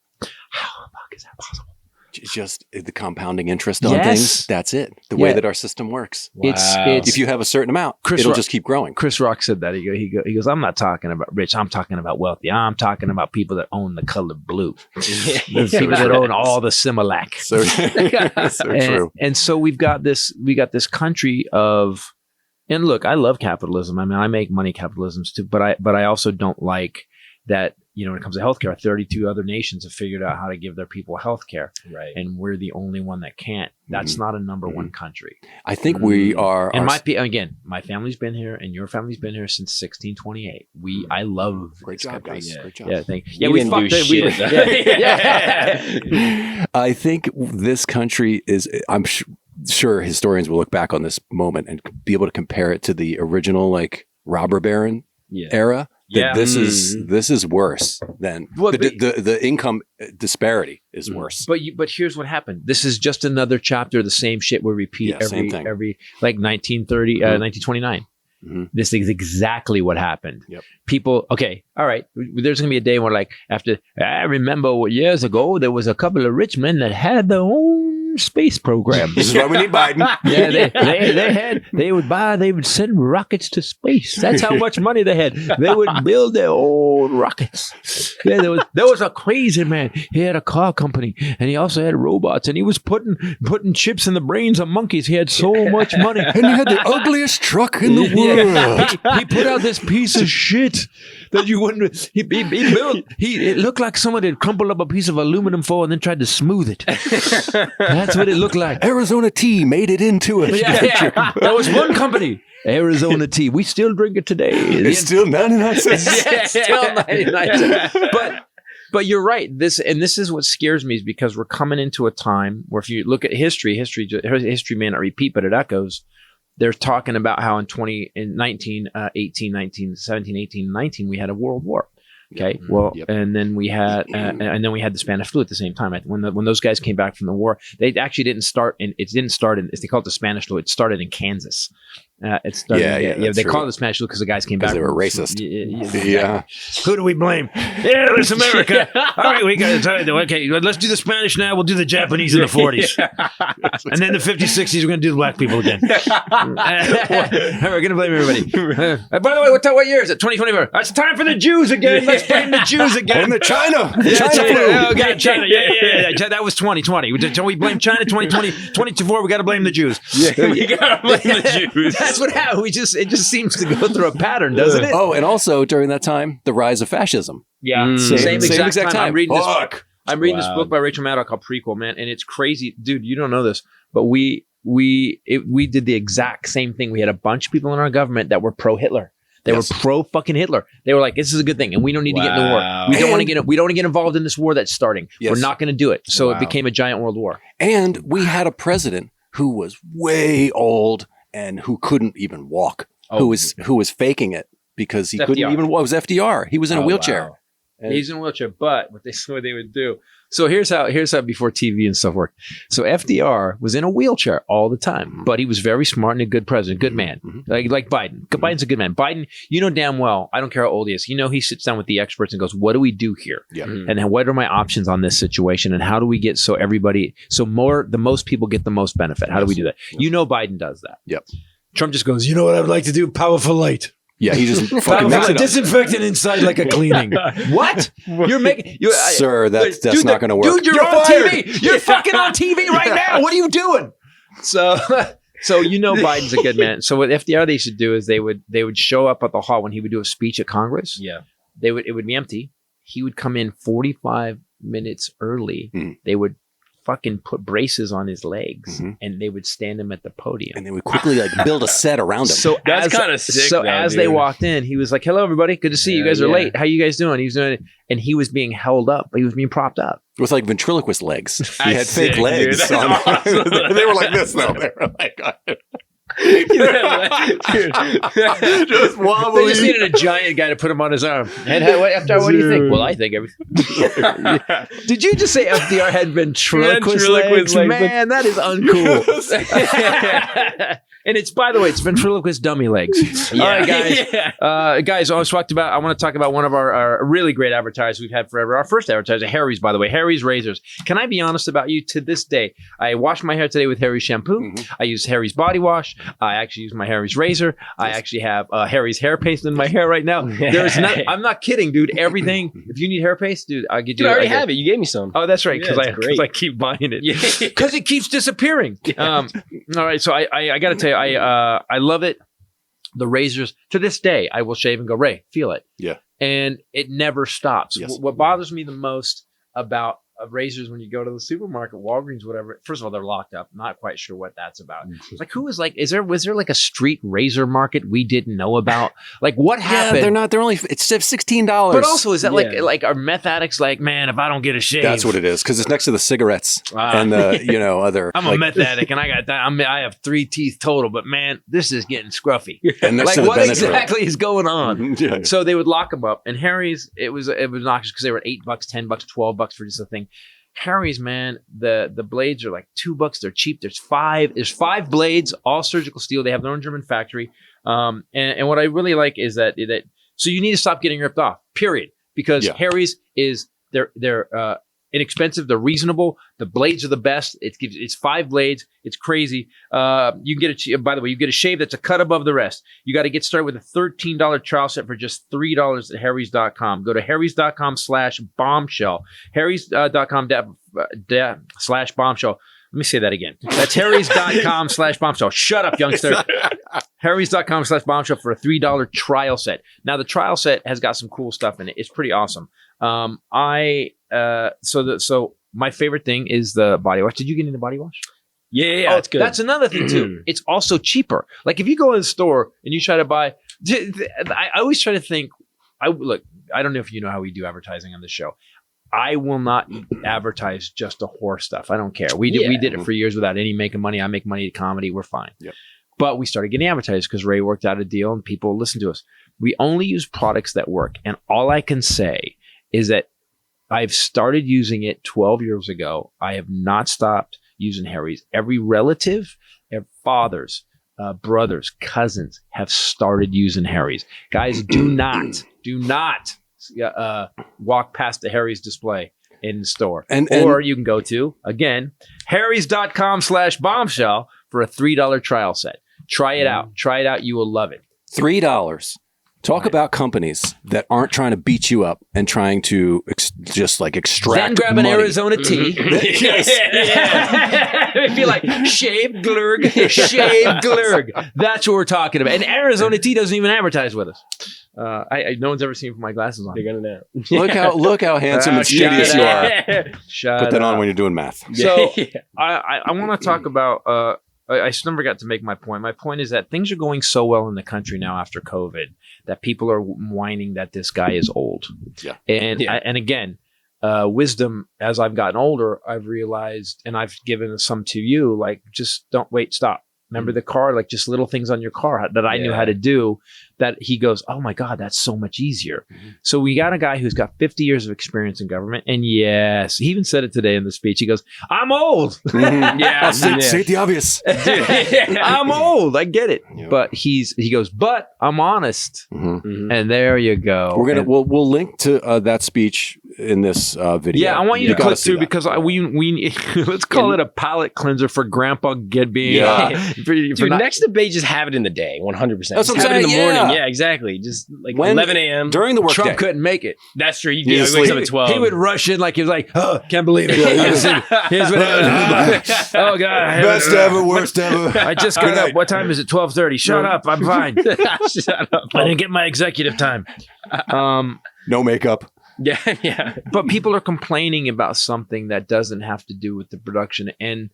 How the fuck is that possible? Just the compounding interest on things. That's it. The way that our system works. Wow. It's if you have a certain amount, it'll just keep growing. Chris Rock said that. He goes, I'm not talking about rich. I'm talking about wealthy. I'm talking about people that own the color blue. People that own all the Similac. So true. And so we got this country of, and look, I love capitalism. I mean, I make money capitalisms too, but I also don't like that when it comes to healthcare, 32 other nations have figured out how to give their people healthcare. Right. And we're the only one that can't. That's not a number one country. I think we are. And my family's been here and your family's been here since 1628. I love Great this job, country. guys. Yeah. Great job. Yeah, thank you. We didn't do shit. I think this country is, I'm sure historians will look back on this moment and be able to compare it to the original like robber baron era. That this is worse than the income disparity is worse. But here's what happened. This is just another chapter of the same shit we repeat every like 1930, 1929. This is exactly what happened. People, okay, all right. There's gonna be a day where like after I remember years ago there was a couple of rich men that had their own space program. This is why we need Biden. They would send rockets to space. That's how much money they had. They would build their own rockets. Yeah, there was a crazy man. He had a car company and he also had robots and he was putting chips in the brains of monkeys. He had so much money. And he had the ugliest truck in the world. He put out this piece of shit that you wouldn't. He built. It looked like someone had crumpled up a piece of aluminum foil and then tried to smooth it. That's what it looked like. Arizona tea made it into it. There was one company, Arizona tea. We still drink it today. It's still 99 cents. Yeah, still 99 cents. But you're right. This is what scares me is because we're coming into a time where if you look at history may not repeat, but it echoes. They're talking about how in 19, 19, we had a world war. Okay. And then we had the Spanish flu at the same time. When those guys came back from the war, they actually didn't start in. They call it the Spanish flu. It started in Kansas. They call it the Spanish flu because the guys came back. They were racist. Yeah. Who do we blame? Yeah, it's America. All right, we got to. Okay, let's do the Spanish now. We'll do the Japanese in the 40s, and then the 50s, 60s. We're going to do the black people again. We're going to blame everybody. By the way, what year is it? 2024. It's time for the Jews again. Let's blame the Jews again. And the China. The China flu. Oh, God, China. Yeah. That was 2020. We blame China. 2020, 2024. We got to blame the Jews. We got to blame the Jews. That's what happened. It just seems to go through a pattern, doesn't it? Oh, and also during that time, the rise of fascism. Yeah, same exact time. I'm reading this book. This book by Rachel Maddow called Prequel, man, and it's crazy, dude. You don't know this, but we did the exact same thing. We had a bunch of people in our government that were pro-Hitler. They were pro fucking Hitler. They were like, "This is a good thing, and we don't need to get in the war. We don't want to get. We don't want to get involved in this war that's starting. We're not going to do it." So it became a giant world war. And we had a president who was way old and who couldn't even walk. Who was faking it because he couldn't even walk. It was FDR. He was in a wheelchair. Wow. He's in a wheelchair, but what they would do. So here's how before TV and stuff worked. So FDR was in a wheelchair all the time, but he was very smart and a good president, good man, like Biden. Biden's a good man. Biden, you know damn well, I don't care how old he is. You know he sits down with the experts and goes, "What do we do here? And what are my options on this situation? And how do we get the most people get the most benefit? How do we do that? You know Biden does that. Yep. Trump just goes, "You know what I would like to do? Powerful light." Yeah, he just fucking makes it up. Disinfectant inside like a cleaning. What? You're making... Sir, that's not going to work. Dude, you're on TV. You're fucking on TV right now. What are you doing? So you know Biden's a good man. So what FDR they should do is they would show up at the hall when he would do a speech at Congress. Yeah. It would be empty. He would come in 45 minutes early. They would fucking put braces on his legs and they would stand him at the podium and they would quickly build a set around him. So that's kind of sick. So as they walked in, he was like, "Hello, everybody. Good to see you. You guys are late. How you guys doing?" He was doing it, and he was being held up. He was being propped up with like ventriloquist legs. He had fake legs. Awesome. They were like this though. They were like. Just wobbly. They just needed a giant guy to put him on his arm. And what do you think? Well, I think everything. Did you just say FDR had ventriloquist legs? Man, that is uncool. And it's, by the way, it's ventriloquist dummy legs. All right, guys. Guys, I want to talk about one of our really great advertisers we've had forever. Our first advertiser, Harry's, by the way. Harry's Razors. Can I be honest about you? To this day, I washed my hair today with Harry's shampoo. I use Harry's body wash. I actually use my Harry's razor. I actually have Harry's hair paste in my hair right now. I'm not kidding, dude. Everything. If you need hair paste, dude, I'll get you. I already have it. You gave me some. Oh, that's right. Because I keep buying it. Because it keeps disappearing. All right. So I got to tell you, I love it. The razors, to this day, I will shave and go, "Ray, feel it." Yeah. and it never stops. Yes. What bothers me the most about razors when you go to the supermarket, Walgreens, whatever. First of all, they're locked up. Not quite sure what that's about. Like, who is like? Was there like a street razor market we didn't know about? Like, what happened? Yeah, they're not. They're only. It's $16. But also, is that like are meth addicts like, man, if I don't get a shave, That's what it is, because it's next to the cigarettes and the other. I'm a meth addict and I got that. I have 3 teeth total, but man, this is getting scruffy. And next Like, to the what Benadryl. exactly is going on? Yeah. So they would lock them up, and Harry's. It was obnoxious because they were $8, $10, $12 for just a thing. Harry's, man, the blades are like $2. They're cheap. There's 5 blades, all surgical steel. They have their own German factory. And what I really like is that so you need to stop getting ripped off, period. Because Harry's is they're inexpensive, they're reasonable. The blades are the best. It's 5 blades. It's crazy. You can get by the way, you get a shave that's a cut above the rest. You got to get started with a $13 trial set for just $3 at harrys.com. Go to harrys.com/bombshell. harrys.com/bombshell. Let me say that again. That's harrys.com/bombshell. Shut up, youngster. harrys.com/bombshell for a $3 trial set. Now, the trial set has got some cool stuff in it. It's pretty awesome. So my favorite thing is the body wash. Did you get into body wash? Yeah, that's good. That's another thing too. It's also cheaper. Like if you go in the store and you try to buy, I always try to think. I don't know if you know how we do advertising on this show. I will not advertise just the horror stuff. I don't care. We did it for years without any making money. I make money at comedy. We're fine. Yep. But we started getting advertised because Ray worked out a deal and people listen to us. We only use products that work. And all I can say is that I've started using it 12 years ago. I have not stopped using Harry's. Every relative, fathers, brothers, cousins have started using Harry's. Guys, do not walk past the Harry's display in the store. Or you can go to, again, harrys.com/bombshell for a $3 trial set. Try it out. You will love it. $3. Talk about companies that aren't trying to beat you up and trying to just like extract Then grab an money. Arizona tea. Yes. It'd be like shave glurg. That's what we're talking about. And Arizona tea doesn't even advertise with us. No one's ever seen my glasses on. They're gonna know. Look how handsome and studious you are. Put that on when you're doing math. So I want to talk about. I never got to make my point. My point is that things are going so well in the country now after COVID that people are whining that this guy is old. Yeah. And again, wisdom, as I've gotten older, I've realized, and I've given some to you, like, just don't wait, stop. Remember the car, like just little things on your car that I knew how to do, that he goes, oh my God, that's so much easier. So we got a guy who's got 50 years of experience in government. And yes, he even said it today in the speech. He goes, I'm old. Say the obvious. I'm old. I get it. Yeah. But he goes, but I'm honest. And there you go. We'll link to that speech in this video. Yeah, I want you to click through because we let's call it a palate cleanser for Grandpa Dude, next debate, just have it in the day, 100%. That's what I'm have it in saying, the morning. Yeah, exactly. Just like 11 a.m. during the workday. Trump couldn't make it. That's true. He wakes up at 12. He would rush in like he was like, oh, can't believe it. Oh God, best ever, worst ever. I just got up. What time is it? 12:30. Shut up. I'm fine. Shut up. I didn't get my executive time. No makeup. Yeah. But people are complaining about something that doesn't have to do with the production. And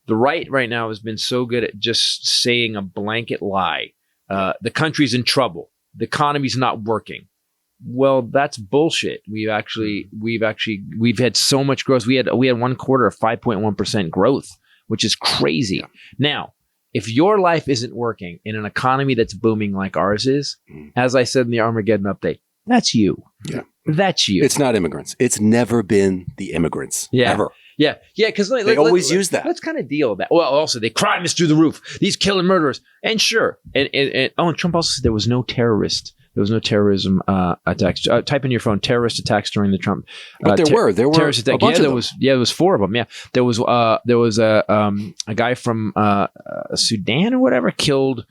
the right now has been so good at just saying a blanket lie. The country's in trouble. The economy's not working. Well, that's bullshit. We've had so much growth. We had 1 quarter of 5.1% growth, which is crazy. Yeah. Now, if your life isn't working in an economy that's booming like ours is, as I said in the Armageddon update, that's you. Yeah. That's you. It's not immigrants. It's never been the immigrants. Yeah. Ever. Yeah. Because they always use that. Let's kind of deal with that. Well, also, the crime is through the roof. These killing murderers. And sure. And Trump also said there was no terrorism attacks. Type in your phone terrorist attacks during the Trump. But there were terrorist attacks. There was 4 of them. Yeah, there was a guy from Sudan or whatever killed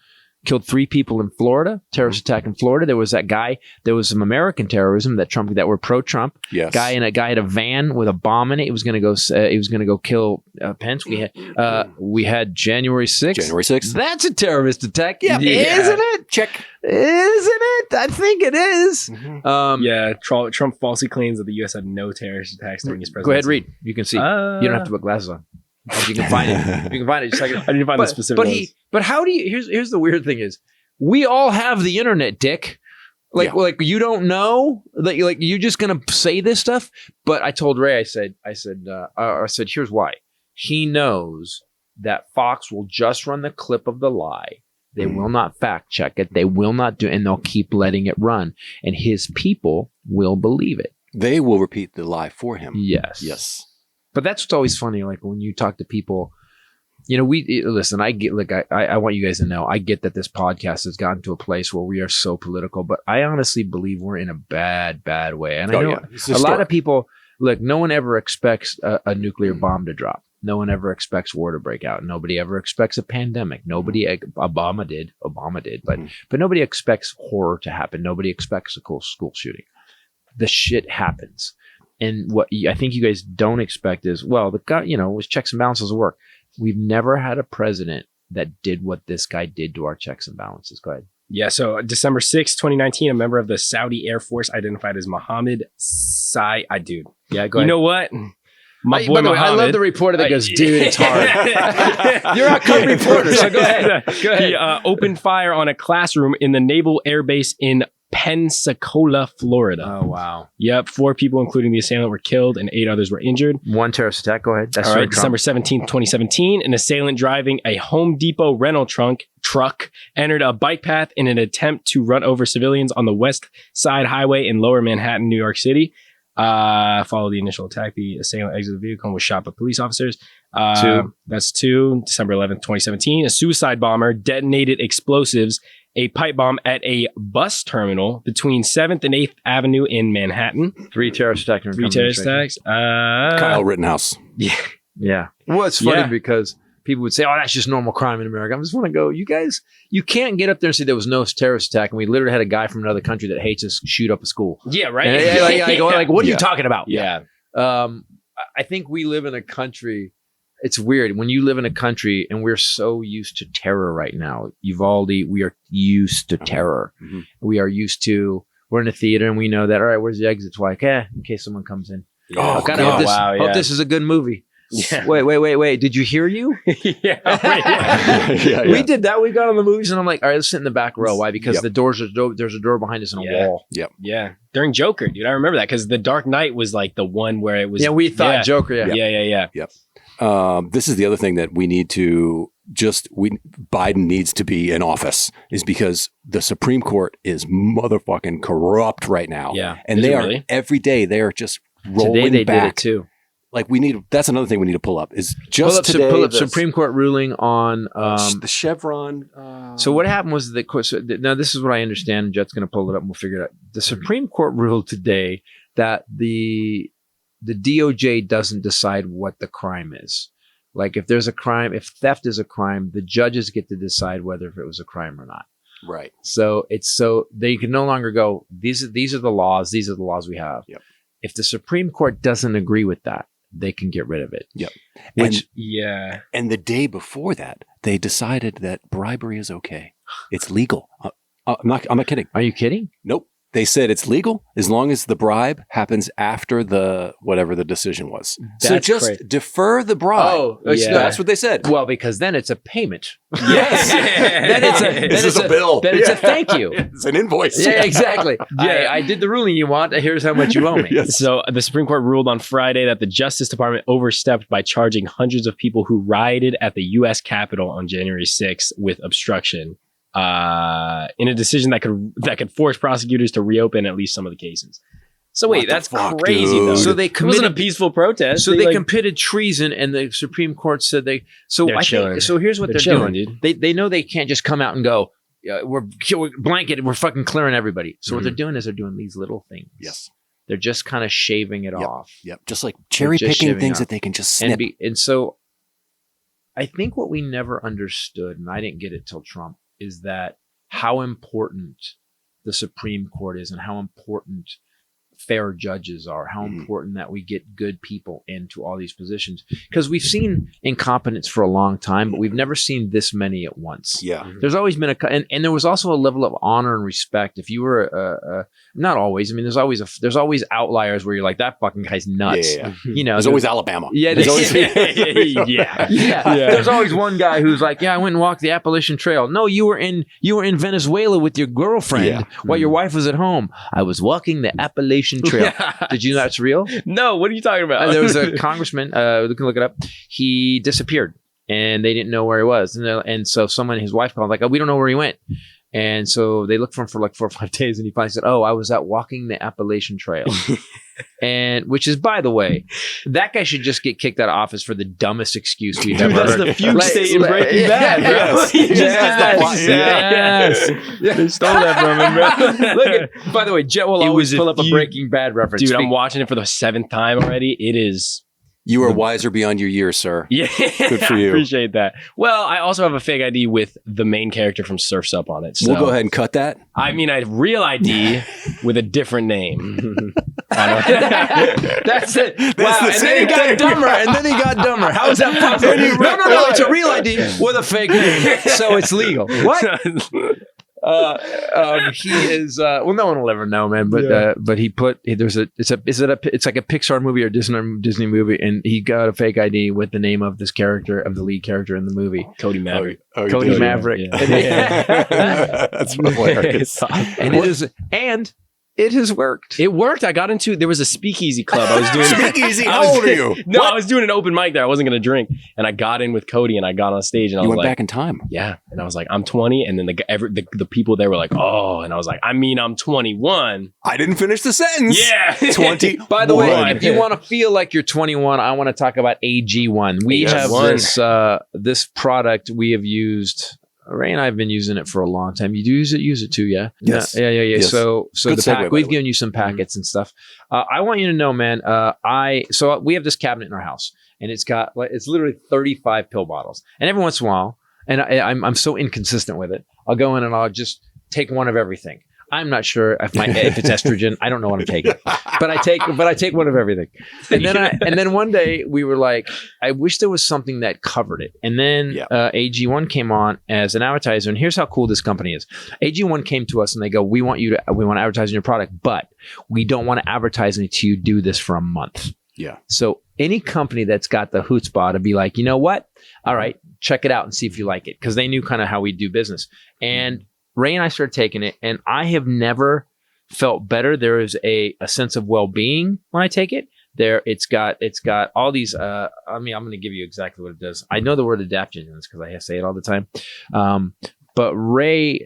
killed 3 people in Florida, terrorist attack in Florida. There was that guy. There was some American terrorism that were pro-Trump. Yes. Guy had a van with a bomb in it. He was going to go kill Pence. We had January 6th. January 6th. That's a terrorist attack. Yeah. Yeah. Isn't it? Check. Isn't it? I think it is. Trump falsely claims that the U.S. had no terrorist attacks during his presidency. Go ahead, read. You can see. You don't have to put glasses on. You can find it. You can find it. Just like I need to find the specific ones. But how do you? Here's the weird thing is, we all have the internet, Dick. Like you don't know that you're just gonna say this stuff. But I told Ray, I said, here's why. He knows that Fox will just run the clip of the lie. They will not fact check it. They will not do, and they'll keep letting it run. And his people will believe it. They will repeat the lie for him. Yes. But that's what's always funny. Like when you talk to people, listen, I get, I want you guys to know, I get that this podcast has gotten to a place where we are so political, but I honestly believe we're in a bad, bad way. And I know a lot of people, look, no one ever expects a nuclear bomb to drop. No one ever expects war to break out. Nobody ever expects a pandemic. Obama did, but nobody expects horror to happen. Nobody expects a school shooting. The shit happens. And what I think you guys don't expect is, was checks and balances of work. We've never had a president that did what this guy did to our checks and balances. Go ahead. Yeah, so December 6, 2019, a member of the Saudi Air Force identified as Mohammed Dude. Yeah, go ahead. You know what? My boy Mohammed. I love the reporter that goes, dude, it's hard. You're a cut reporter, so go ahead. He opened fire on a classroom in the Naval Air Base in Pensacola, Florida. Oh, wow. Yep. 4 people, including the assailant, were killed and 8 others were injured. 1 terrorist attack. Go ahead. That's right. December 17th, 2017, an assailant driving a Home Depot rental truck entered a bike path in an attempt to run over civilians on the West Side Highway in Lower Manhattan, New York City. Followed the initial attack. The assailant exited the vehicle and was shot by police officers. 2. That's 2. December 11th, 2017, a suicide bomber detonated explosives, a pipe bomb at a bus terminal between 7th and 8th Avenue in Manhattan. 3 terrorist attacks. 3 terrorist attacks. Kyle Rittenhouse. Yeah. Well, it's funny because people would say, oh, that's just normal crime in America. I just want to go, you guys, you can't get up there and say there was no terrorist attack. And we literally had a guy from another country that hates us shoot up a school. Yeah, right. And what are you talking about? Yeah. I think we live in a country. It's weird when you live in a country and we're so used to terror right now. Uvalde, we are used to terror. Mm-hmm. We are used to, we're in a theater and we know that, all right, where's the exit? Like, in case someone comes in. Oh, God. Hope this is a good movie. Yeah. Wait. Did you hear you? Yeah. We did that. We got on the movies and I'm like, all right, let's sit in the back row. Why? Because there's a door behind us and a wall. Yep. Yeah. During Joker, dude. I remember that because The Dark Knight was like the one where it was. Yeah, we thought Joker. Yeah. Yep. This is the other thing that we need to Biden needs to be in office is because the Supreme Court is motherfucking corrupt right now. Yeah. And they are every day they are just rolling today they back. did it too. Like that's another thing we need to pull up is just pull up Supreme Court ruling on the Chevron. So what happened was now this is what I understand. Jett's going to pull it up and we'll figure it out. The Supreme Court ruled today that the DOJ doesn't decide what the crime is. Like if there's a crime, if theft is a crime, the judges get to decide whether if it was a crime or not. Right. So they can no longer go, these are the laws. These are the laws we have. Yep. If the Supreme Court doesn't agree with that, they can get rid of it. Yep. And the day before that, they decided that bribery is okay. It's legal. I'm not kidding. Are you kidding? Nope. They said it's legal as long as the bribe happens after whatever the decision was. So just defer the bribe. Oh, that's what they said. Well, because then it's a payment. Yes. then it's a bill. Then it's a thank you. It's an invoice. Yeah, exactly. I did the ruling you want. Here's how much you owe me. Yes. So the Supreme Court ruled on Friday that the Justice Department overstepped by charging hundreds of people who rioted at the U.S. Capitol on January 6th with obstruction. In a decision that could force prosecutors to reopen at least some of the cases. So wait, that's crazy though. So it wasn't a peaceful protest. So they committed treason, and the Supreme Court said they. So I think. So here's what they're doing. Dude. They know they can't just come out and go, we're blanketed, we're fucking clearing everybody. So what they're doing is they're doing these little things. Yes. They're just kind of shaving it off. Yep. Just like cherry picking things that they can just snip. And so I think what we never understood, and I didn't get it till Trump, is that how important the Supreme Court is and how important fair judges are, how important that we get good people into all these positions. Because we've seen incompetence for a long time, but we've never seen this many at once. Yeah. There's always been and there was also a level of honor and respect. If you were not always, I mean, there's always outliers where you're like, that fucking guy's nuts. Yeah. You know, There's always Alabama. Yeah, There's always yeah. There's always one guy who's like, yeah, I went and walked the Appalachian Trail. No, you were in Venezuela with your girlfriend while your wife was at home. I was walking the Appalachian Trail. Did you know that's real? No, what are you talking about? There was a congressman, we can look it up. He disappeared and they didn't know where he was. And so his wife called, like, oh, we don't know where he went. And so they looked for him for like 4 or 5 days, and he finally said, oh, I was out walking the Appalachian Trail. And which is, by the way, that guy should just get kicked out of office for the dumbest excuse we've ever heard. That's the fugue state in Breaking Bad, bro. Yes. They stole that from him, bro. Look at, by the way, Jett will always pull up a Breaking Bad reference. Dude, I'm watching it for the 7th time already. It is... You are wiser beyond your years, sir. Yeah. Good for you. I appreciate that. Well, I also have a fake ID with the main character from Surf's Up on it. So. We'll go ahead and cut that. I mean, I have real ID with a different name. That's it. Wow. And then he got dumber. And then he got dumber. How is that possible? No. It's a real ID with a fake name. So it's legal. What? He is well, no one will ever know, man, but he put it's like a Pixar movie or Disney movie, and he got a fake ID with the name of this character, of the lead character in the movie, Cody Maverick. Cody Maverick. Yeah. That's hilarious. And it has worked. It worked. I got into, there was a speakeasy club I was doing. Speakeasy? How old are you? No, I was doing an open mic there. I wasn't going to drink. And I got in with Cody and I got on stage and I was went like, back in time. Yeah. And I was like, I'm 20. And then the people there were like, oh. And I was like, I mean, I'm 21. I didn't finish the sentence. Yeah. 20. By the way, if you want to feel like you're 21, I want to talk about AG1. We have this product we have used. Ray and I have been using it for a long time. You do use it too, yeah? Yes. Yeah. Yes. So Good the segue, pack, we've given you some packets and stuff. I want you to know, man, so we have this cabinet in our house, and it's literally 35 pill bottles. And every once in a while, and I'm so inconsistent with it, I'll go in and I'll just take one of everything. I'm not sure if it's estrogen. I don't know what I'm taking, but I take one of everything. And then one day we were like, I wish there was something that covered it. And then AG1 came on as an advertiser. And here's how cool this company is. AG1 came to us and they go, we want to advertise on your product, but we don't want to advertise until you do this for a month. Yeah. So any company that's got the chutzpah to be like, you know what? All right, check it out and see if you like it, because they knew kind of how we do business. And Ray and I started taking it, and I have never felt better. There is a sense of well-being when I take it. It's got all these. I'm going to give you exactly what it does. I know the word adaptogens because I say it all the time. But Ray,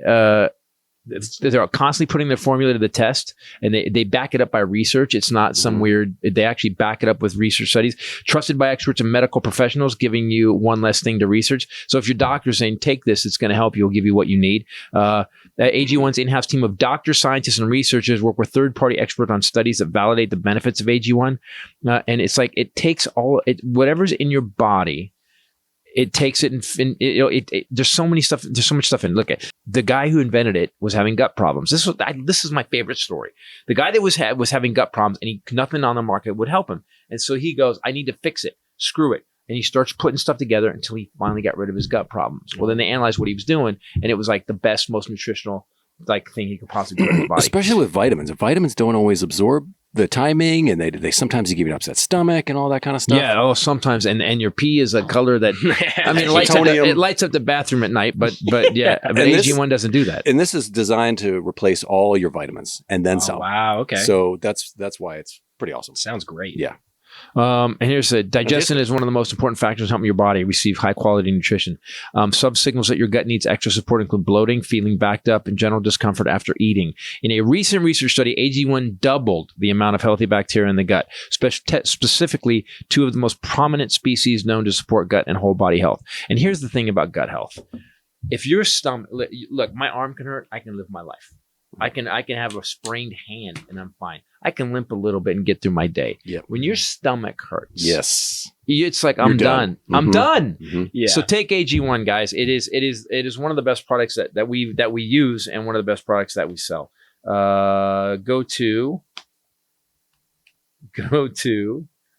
they're constantly putting their formula to the test, and they back it up by research. It's not some weird. They actually back it up with research studies, trusted by experts and medical professionals, giving you one less thing to research. So if your doctor's saying take this, it's going to help you. It'll give you what you need. AG1's in-house team of doctors, scientists, and researchers work with third-party experts on studies that validate the benefits of AG1. And it's like it takes whatever's in your body. It takes it and there's so much stuff in it. Look at the guy who invented it was having gut problems. This is my favorite story. The guy that was having gut problems, and nothing on the market would help him. And so he goes, I need to fix it. Screw it. And he starts putting stuff together until he finally got rid of his gut problems. Well, then they analyzed what he was doing, and it was like the best, most nutritional thing he could possibly do in his body. Especially with vitamins. Vitamins don't always absorb the timing, and they sometimes give you an upset stomach and all that kind of stuff. Yeah, sometimes, and your pee is a color that I mean, it lights up the bathroom at night, but yeah, but AG1 doesn't do that. And this is designed to replace all your vitamins and then some. Wow, okay. So that's why it's pretty awesome. Sounds great. Yeah. And here's digestion is one of the most important factors in helping your body receive high quality nutrition. Some signals that your gut needs extra support include bloating, feeling backed up, and general discomfort after eating. In a recent research study, AG1 doubled the amount of healthy bacteria in the gut, specifically two of the most prominent species known to support gut and whole body health. And here's the thing about gut health. If your stomach, look, my arm can hurt, I can live my life. I can have a sprained hand and I'm fine. I can limp a little bit and get through my day. Yep. When your stomach hurts, yes, It's like I'm done. Mm-hmm. I'm done. Mm-hmm. Yeah. So take AG1, guys. It is one of the best products that we use and one of the best products that we sell. Go to.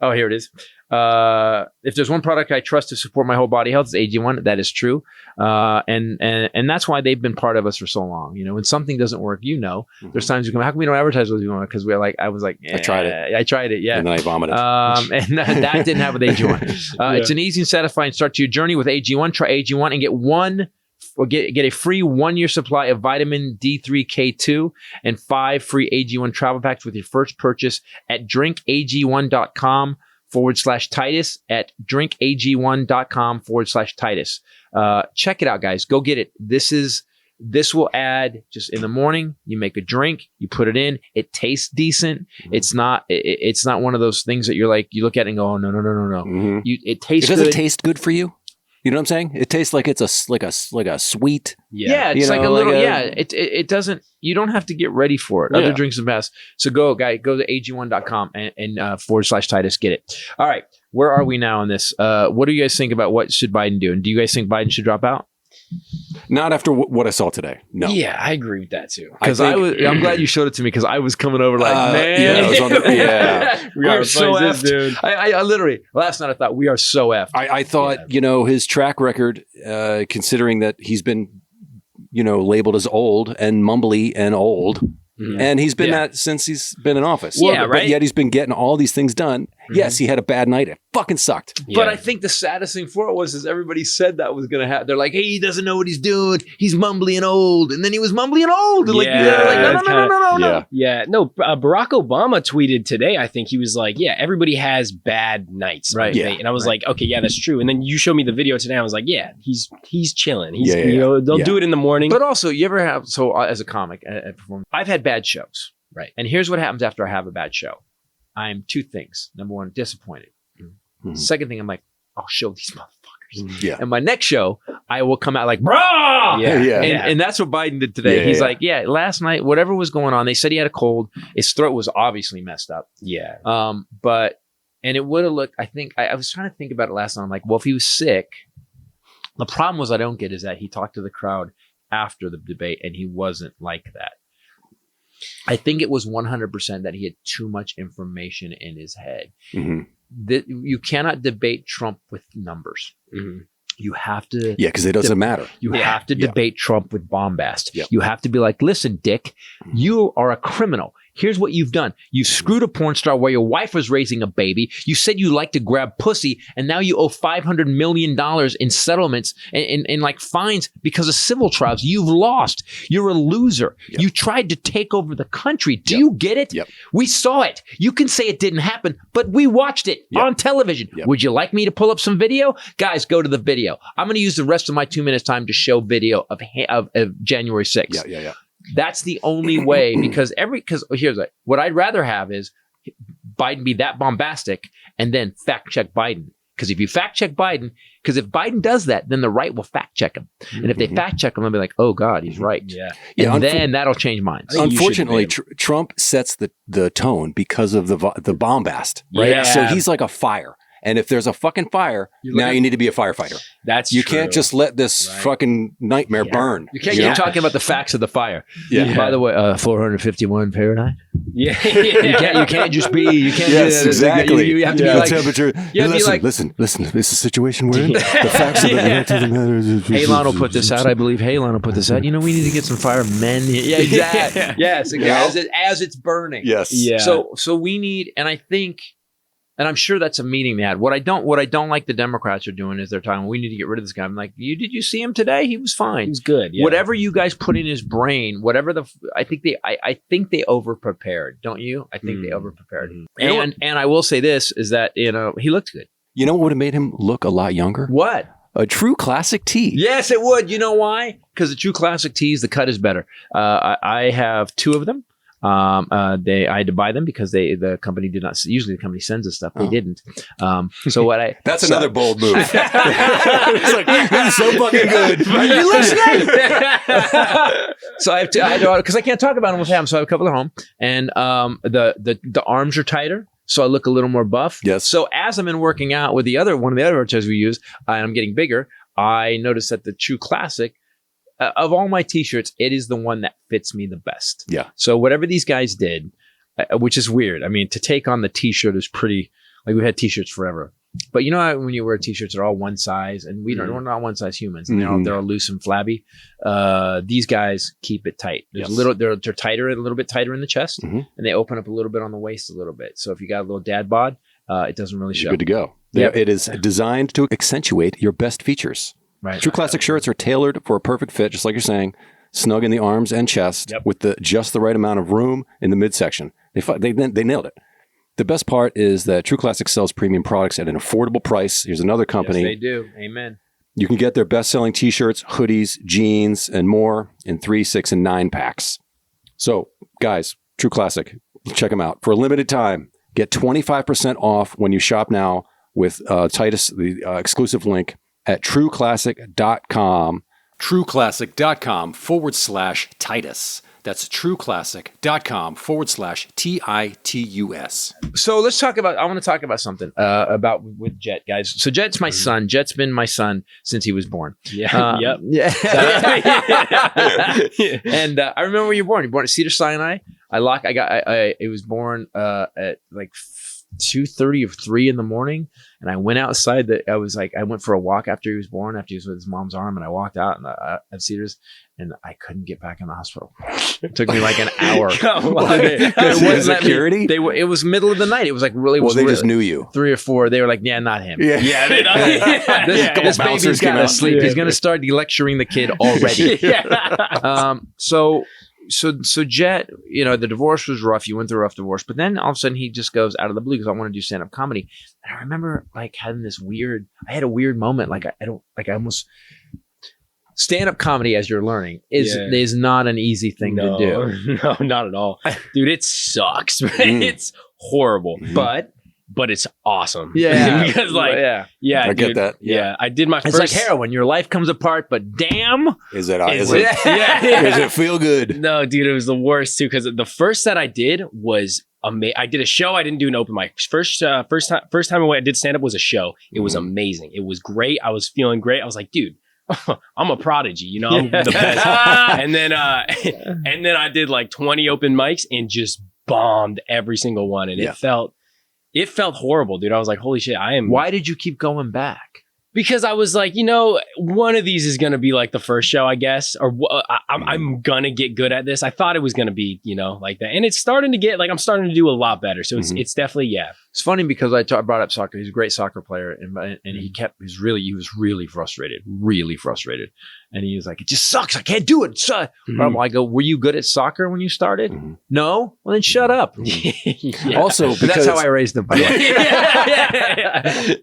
Oh, here it is. If there's one product I trust to support my whole body health, it's AG1. That is true. And that's why they've been part of us for so long. You know, when something doesn't work, there's times you come, how come we don't advertise with you? Because I was like, I tried it. Yeah. And then I vomited. And that didn't happen with AG1. It's an easy and satisfying start to your journey with AG1. Try AG1 and get a free 1-year supply of vitamin D3 K2 and 5 free AG1 travel packs with your first purchase at drinkag1.com/Titus at drinkag1.com/Titus. Check it out, guys. Go get it. This will add just in the morning. You make a drink, you put it in. It tastes decent. It's not one of those things that you're like, you look at it and go, oh, no. Mm-hmm. It tastes Does good. it taste good for you? You know what I'm saying? It tastes like it's a sweet. Yeah, it's like a little. It doesn't. You don't have to get ready for it. Other drinks are best. So go to ag1.com and /Titus. Get it. All right, where are we now on this? What do you guys think about what should Biden do? And do you guys think Biden should drop out? Not after what I saw today. No. Yeah, I agree with that too. Because I'm glad you showed it to me because I was coming over like, man. Yeah, I was on we are so effed. Dude. I literally, last night I thought we are so effed. I thought, his track record, considering that he's been, labeled as old and mumbly and old. Mm-hmm. And he's been that since he's been in office. But yet he's been getting all these things done. Mm-hmm. Yes, he had a bad night. It fucking sucked. But I think the saddest thing for it was everybody said that was going to happen. They're like, hey, he doesn't know what he's doing. He's mumbly and old. And then he was mumbly and old. And no. Yeah, no. Barack Obama tweeted today, I think he was like, yeah, everybody has bad nights. Right. Yeah. And I was like, okay, yeah, that's true. And then you showed me the video today. I was like, yeah, he's chilling. They'll do it in the morning. But also, you ever have, as a comic, I've had bad shows. Right. And here's what happens after I have a bad show. I'm two things. Number one, disappointed. Mm-hmm. Second thing, I'm like, I'll show these motherfuckers. Yeah. And my next show, I will come out like, brah! And that's what Biden did today. He's like, last night, whatever was going on, they said he had a cold. His throat was obviously messed up. Yeah. And it would have looked, I think, I was trying to think about it last night. I'm like, well, if he was sick, the problem was I don't get is that he talked to the crowd after the debate and he wasn't like that. I think it was 100% that he had too much information in his head. Mm-hmm. You cannot debate Trump with numbers. Mm-hmm. You have to... Yeah, because it doesn't matter. You have to debate Trump with bombast. Yep. You have to be like, listen, Dick, you are a criminal. Here's what you've done. You screwed a porn star while your wife was raising a baby. You said you like to grab pussy, and now you owe $500 million in settlements and like fines because of civil trials. You've lost. You're a loser. Yep. You tried to take over the country. Do you get it? Yep. We saw it. You can say it didn't happen, but we watched it on television. Yep. Would you like me to pull up some video? Guys, go to the video. I'm going to use the rest of my 2 minutes time to show video of January 6th. Yeah. That's the only way because here's what I'd rather have is Biden be that bombastic and then fact check Biden. Because if you fact check Biden, because if Biden does that, then the right will fact check him. And if they fact check him, they'll be like, oh God, he's right. And then that'll change minds. Unfortunately, Trump sets the tone because of the bombast, right? Yeah. So he's like a fire. And if there's a fucking fire, now you need to be a firefighter. That's you true. Can't just let this fucking nightmare burn. You can't keep talking about the facts of the fire. Yeah. By the way, 451 Fahrenheit. Yeah. You can't just be. You can't. Yes, exactly. You have to be like temperature. Listen. This is the situation we're in. The facts of the matter. Halon will put this out. I believe Halon will put this out. We need to get some firemen. Yeah, exactly. Yes, as it's burning. Yes. Yeah. So we need, and I think. And I'm sure that's a meeting they had. What I don't like the Democrats are doing is they're talking, we need to get rid of this guy. I'm like, did you see him today? He was fine. He was good. Yeah. Whatever you guys put in his brain, I think they over prepared, don't you? I think they over prepared. And I will say this is that, he looked good. You know what would have made him look a lot younger? What? A true classic tee. Yes, it would. You know why? Because the true classic tees, the cut is better. I have 2 of them. I had to buy them because the company did not. Usually, the company sends us stuff. They didn't. So what I that's another bold move. It's like this is so fucking good. Are you listening? So I have to because I can't talk about them with him. So I have a couple at home, and the arms are tighter. so I look a little more buff. Yes. So as I'm in working out with one of the other advertisers we use, and I'm getting bigger, I noticed that the True Classic, of all my t-shirts, it is the one that fits me the best. Yeah. So whatever these guys did, which is weird. I mean, to take on the t-shirt is pretty, like we've had t-shirts forever. But you know how when you wear t-shirts, they're all one size, and we're not one size humans, and they're all loose and flabby. These guys keep it tight. There's they're tighter, a little bit tighter in the chest, and they open up a little bit on the waist a little bit. So if you got a little dad bod, it doesn't really show. You're good to go. Yep. It is designed to accentuate your best features. Right. True Classic shirts are tailored for a perfect fit, just like you're saying, snug in the arms and chest with just the right amount of room in the midsection. They nailed it. The best part is that True Classic sells premium products at an affordable price. Here's another company. Yes, they do. Amen. You can get their best-selling t-shirts, hoodies, jeans, and more in 3, 6, and 9 packs. So, guys, True Classic, check them out. For a limited time, get 25% off when you shop now with Titus, the exclusive link at trueclassic.com. trueclassic.com/Titus. That's trueclassic.com/TITUS. So I want to talk about something with Jett, guys. So Jett's my son. Jett's been my son since he was born. Yeah. Yeah. And I remember when you were born. You were born at Cedar Sinai. It was born at like 2:30 or 3 in the morning, and I went outside. I went for a walk after he was born, after he was with his mom's arm, and I walked out at Cedars, and I couldn't get back in the hospital. It took me like an hour. Security? It was middle of the night. It was like really. Well, they just knew you. 3 or 4. They were like, "Yeah, not him." Yeah. This baby's got to sleep. He's going to start lecturing the kid already. So Jett, the divorce was rough. You went through a rough divorce, but then all of a sudden he just goes out of the blue because I want to do stand-up comedy. And I remember like having I had a weird moment. Like I almost stand-up comedy, as you're learning, is not an easy thing to do. No, not at all. Dude, it sucks. It's horrible. But it's awesome. Yeah. Because I get that. Yeah. I did my It's first. like heroin. Your life comes apart, but damn. Is it feel good? No, dude, it was the worst too. Because the first set I did was amazing. I did a show. I didn't do an open mic. First time I did stand up was a show. It was amazing. It was great. I was feeling great. I was like, dude, I'm a prodigy. I'm the best. And then I did like 20 open mics and just bombed every single one. And it felt horrible, dude. I was like, holy shit, Why did you keep going back? Because I was like, one of these is going to be like the first show, I guess, or I'm going to get good at this. I thought it was going to be, like that. And it's starting to get I'm starting to do a lot better. So it's definitely, It's funny because I brought up soccer. He's a great soccer player. And he was really frustrated. And he was like, it just sucks. I can't do it. I go, were you good at soccer when you started? No? Well, then shut up. Also, because that's how I raised him.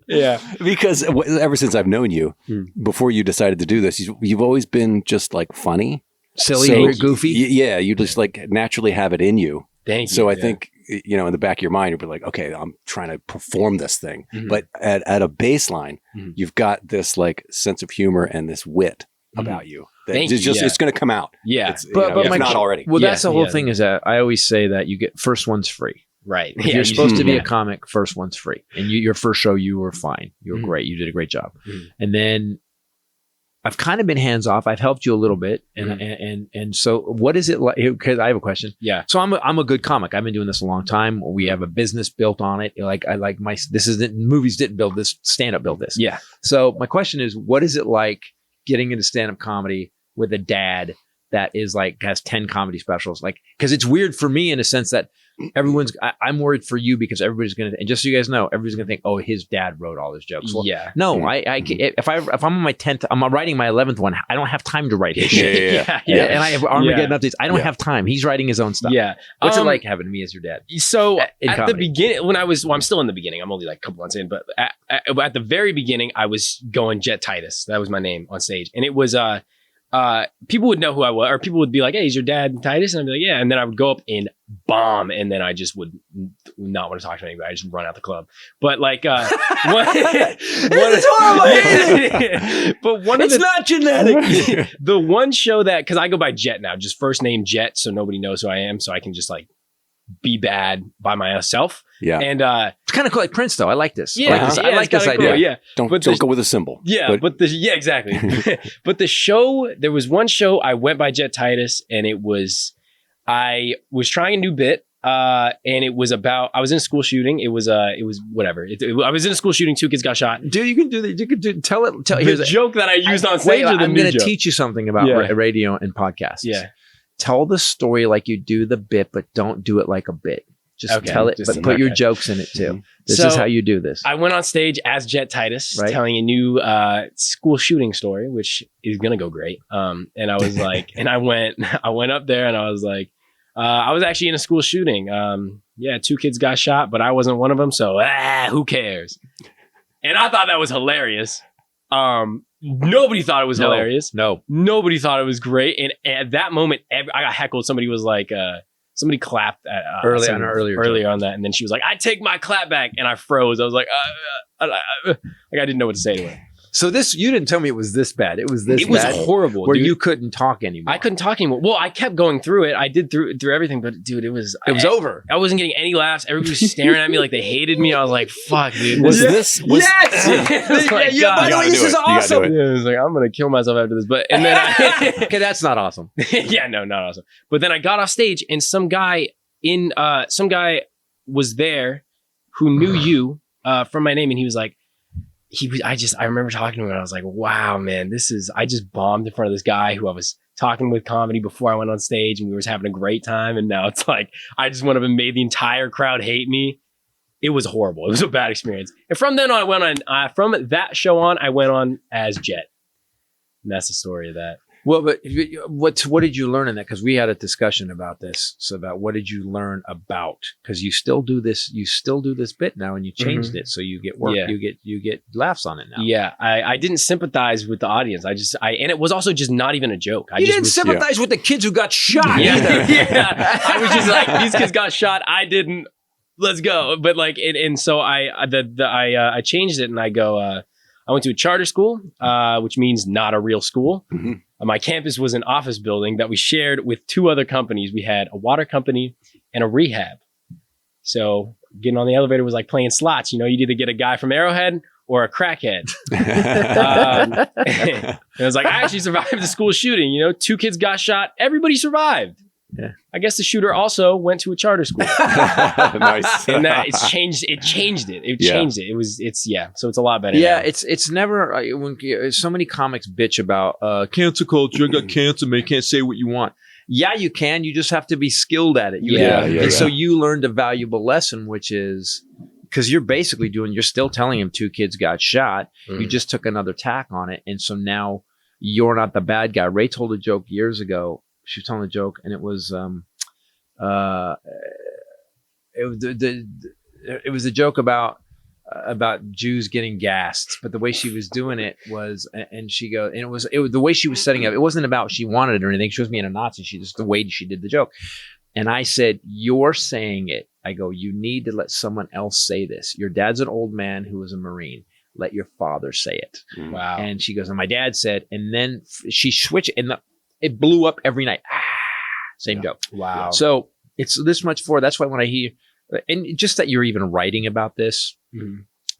Yeah. Because ever since I've known you, before you decided to do this, you've always been just like funny. Silly, goofy. Yeah, you just like naturally have it in you. Thank you. So I think, in the back of your mind, you'll be like, okay, I'm trying to perform this thing. But at a baseline, you've got this like sense of humor and this wit about you. It's going to come out. Yeah. But if not already. Well, that's the whole thing is that I always say that you get first one's free. Right. If you're supposed to be a comic, first one's free. And your first show, you were fine. You were great. You did a great job. And then I've kind of been hands off. I've helped you a little bit. And so what is it like? Because I have a question. Yeah. So I'm a good comic. I've been doing this a long time. We have a business built on it. Movies didn't build this, stand-up built this. Yeah. So my question is, what is it like getting into stand-up comedy with a dad that is has 10 comedy specials? Because it's weird for me in a sense that I'm worried for you because everybody's going to, and just so you guys know, everybody's going to think, oh, his dad wrote all his jokes. Well, no, if I'm on my 10th, I'm writing my 11th one. I don't have time to write his shit. And I have Armageddon updates. I don't have time. He's writing his own stuff. Yeah. What's it like having me as your dad? So at the beginning, when I'm still in the beginning, I'm only like a couple months in, but at the very beginning, I was going Jett Titus. That was my name on stage. And it was, people would know who I was, or people would be like, hey, is your dad Titus? And I'd be like, yeah. And then I would go up and bomb. And then I just would not want to talk to anybody. I just run out the club. But like, it's not genetic. The one show that, cause I go by Jett now, just first name Jett. So nobody knows who I am. So I can just like be bad by myself. Yeah. And It's kind of cool, like Prince, though. I like this. yeah, I like this kinda idea. cool, yeah. Don't But the- go with a symbol. Yeah, yeah, exactly. But the show, there was one show I went by Jett Titus, and I was trying a new bit, and it was about, I was in a school shooting. It was whatever. I was in a school shooting. 2 kids got shot. Dude, you can do that. You can tell it. Here's a joke that I used on stage. Wait, or the I'm new going to joke? teach you something about radio and podcasts. Yeah. Tell the story like you do the bit, but don't do it like a bit. Just tell it, but put your jokes in it too. This is how you do this. I went on stage as Jett Titus, Right. telling a new school shooting story, which is gonna go great. And I was like, and I went up there, and I was like, I was actually in a school shooting. 2 kids got shot, but I wasn't one of them, so who cares? And I thought that was hilarious. Nobody thought it was hilarious. No, nobody thought it was great. And at that moment, I got heckled. Somebody was like, somebody clapped at, earlier on that, and then she was like, "I take my clap back," and I froze. I was like, I didn't know what to say to her. So you didn't tell me it was this bad. It was this. It was bad, horrible. Where dude. you couldn't talk anymore. I couldn't talk anymore. Well, I kept going through it. I did through everything, but dude, it was over. I wasn't getting any laughs. Everybody was staring at me like they hated me. I was like, "Fuck, dude." Yes. Like, by the way, this is awesome. Yeah, I was like, I'm gonna kill myself after this. But and then okay, that's not awesome. Yeah, no, not awesome. But then I got off stage, and some guy was there who knew you from my name, and he was like, I remember talking to him, and I was like, wow, man, I just bombed in front of this guy who I was talking with comedy before I went on stage, and we were having a great time, and now it's like I just went up and made the entire crowd hate me. It was horrible. It was a bad experience. And from then on, I went on from that show on, I went on as Jett. And that's the story of that. Well, but what did you learn in that? Because we had a discussion about this. So about what did you learn about? Because you still do this bit now, and you changed it, so you get work. Yeah. You get laughs on it now. Yeah, I didn't sympathize with the audience. And it was also just not even a joke. You didn't sympathize with the kids who got shot either. Yeah, I was just like, these kids got shot. I didn't. Let's go. But like, so I changed it, and I go. I went to a charter school, which means not a real school. Mm-hmm. My campus was an office building that we shared with 2 other companies. We had a water company and a rehab. So getting on the elevator was like playing slots. You know, you'd either get a guy from Arrowhead or a crackhead. And it was like, I actually survived the school shooting. You know, 2 kids got shot. Everybody survived. Yeah. I guess the shooter also went to a charter school. Nice. And that it changed it. It changed it. So it's a lot better. Yeah, now. it's never when so many comics bitch about cancel culture. I got canceled, man. You can't say what you want. Yeah, you can. You just have to be skilled at it. So you learned a valuable lesson, which is because you're basically you're still telling him 2 kids got shot. You just took another tack on it, and so now you're not the bad guy. Ray told a joke years ago. She was telling a joke, and it was it was a joke about Jews getting gassed, but the way she was doing it was, and she goes, and it was the way she was setting up. It wasn't about she wanted it or anything. She was being a Nazi. She just the way she did the joke. And I said, "You're saying it." I go, "You need to let someone else say this. Your dad's an old man who was a Marine. Let your father say it." Wow. And she goes, and my dad said, and then she switched, and it blew up every night. Same joke. Wow. So it's this much for. That's why when I hear, and just that you're even writing about this,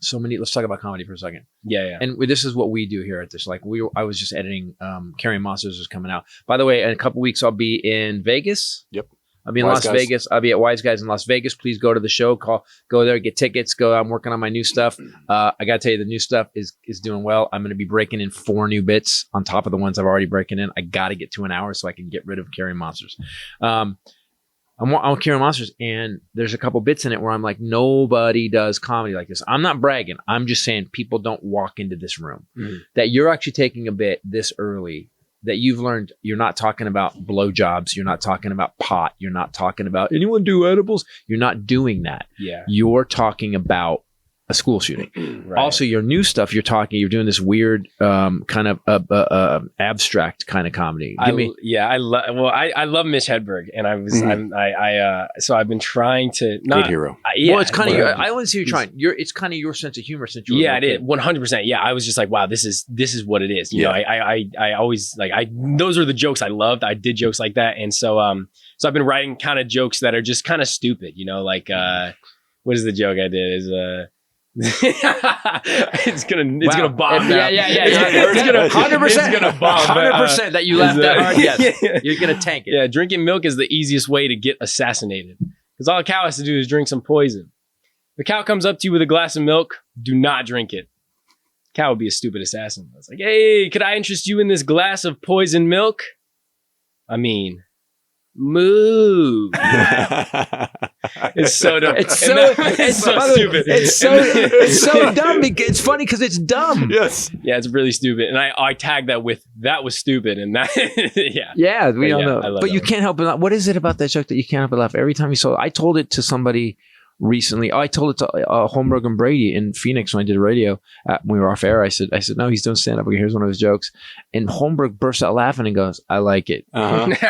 so many. Let's talk about comedy for a second. Yeah. And this is what we do here at this. Like I was just editing. Carrying Monsters is coming out. By the way, in a couple weeks I'll be in Vegas. Yep. I'll be in Las Vegas. I'll be at Wise Guys in Las Vegas. Please go to the show. Go there, get tickets. Go. I'm working on my new stuff. I gotta tell you, the new stuff is doing well. I'm gonna be breaking in 4 new bits on top of the ones I've already breaking in. I gotta get to an hour so I can get rid of Carrying Monsters. I'm Carrying Monsters, and there's a couple bits in it where I'm like, nobody does comedy like this. I'm not bragging. I'm just saying people don't walk into this room. That you're actually taking a bit this early. That you've learned you're not talking about blowjobs. You're not talking about pot. You're not talking about anyone do edibles. You're not doing that. Yeah. You're talking about a school shooting. Right. Also, your new stuff, you're doing this weird kind of abstract kind of comedy. I love Mitch Hedberg, and so I've been trying to Good hero. Well, it's kind of I want to see you trying. It's kind of your sense of humor since you were it is 100%. Yeah, I was just like, wow, this is what it is. You know, I always those are the jokes I loved. I did jokes like that, and so I've been writing kind of jokes that are just kind of stupid. You know, like what is the joke I did? Is it's gonna bomb. Yeah. It's gonna 100%. It's gonna bomb. 100% that you laughed that hard. Yes, you're gonna tank it. Yeah, drinking milk is the easiest way to get assassinated because all a cow has to do is drink some poison. If a cow comes up to you with a glass of milk, do not drink it. Cow would be a stupid assassin. It's like, hey, could I interest you in this glass of poison milk? I mean, moo. It's so dumb. It's so stupid. It's so dumb. It's funny because it's dumb. Yes. Yeah, it's really stupid. And I tagged that with that was stupid. And that Yeah, we all know. But you one. can't help but laugh. What is it about that joke that you can't help but laugh every time you saw it? I told it to somebody recently. I told it to Holmberg and Brady in Phoenix when I did radio when we were off air. I said, no, he's doing stand up. Here's one of his jokes, and Holmberg bursts out laughing and goes, "I like it."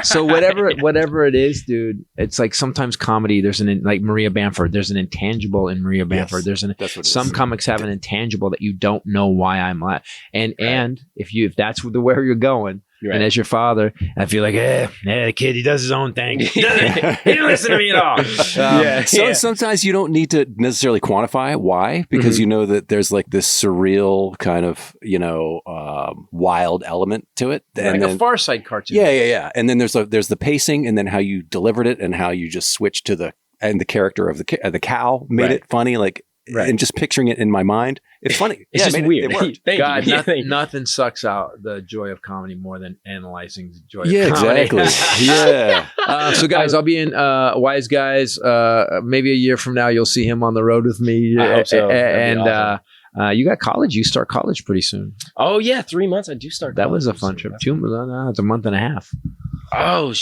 So whatever it is, dude, it's like sometimes comedy. There's like Maria Bamford. There's an intangible in Maria Bamford. Yes, there's some comics have an intangible that you don't know why I'm laughing. And if that's where you're going. Right. And as your father, I feel like, the kid, he does his own thing. He didn't listen to me at all. Sometimes you don't need to necessarily quantify why, because you know that there's like this surreal kind of, wild element to it. Like a Far Side cartoon. Yeah. And then there's the pacing, and then how you delivered it, and how you just switched to the character of the cow made it funny. Like, and just picturing it in my mind, it's funny. It's just weird. God, nothing sucks out the joy of comedy more than analyzing the joy of comedy. Exactly. So guys, I'll be in Wise Guys. Maybe a year from now, you'll see him on the road with me. I hope so. And awesome. You got college. You start college pretty soon. Oh yeah, 3 months. I do start. That was a fun trip. It's a month and a half. Oh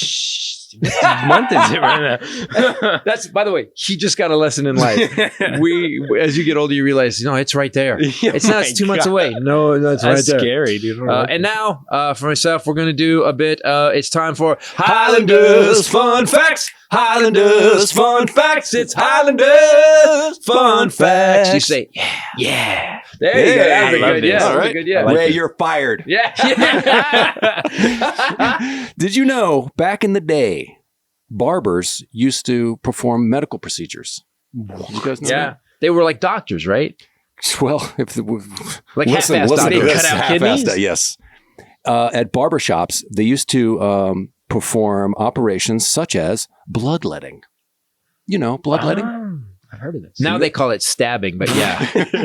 what month is it right now? That's, by the way, he just got a lesson in life. As you get older, you realize, it's right there. It's 2 months away. No, it's right there. Scary, dude. And now, for myself, we're going to do a bit. It's time for Highlanders Fun Facts. Highlanders Fun Facts. It's Highlanders Fun Facts. You say, yeah. There you go. That'd be good. Yeah. All right. Good, yeah. Ray, you're fired. Yeah. Did you know back in the day, barbers used to perform medical procedures? Did you guys know that? They were like doctors, right? Well, like half-assed doctors. They cut out kidneys? Yes. At barbershops, they used to perform operations such as bloodletting. Bloodletting? I've heard of this. Now they call it stabbing, but yeah.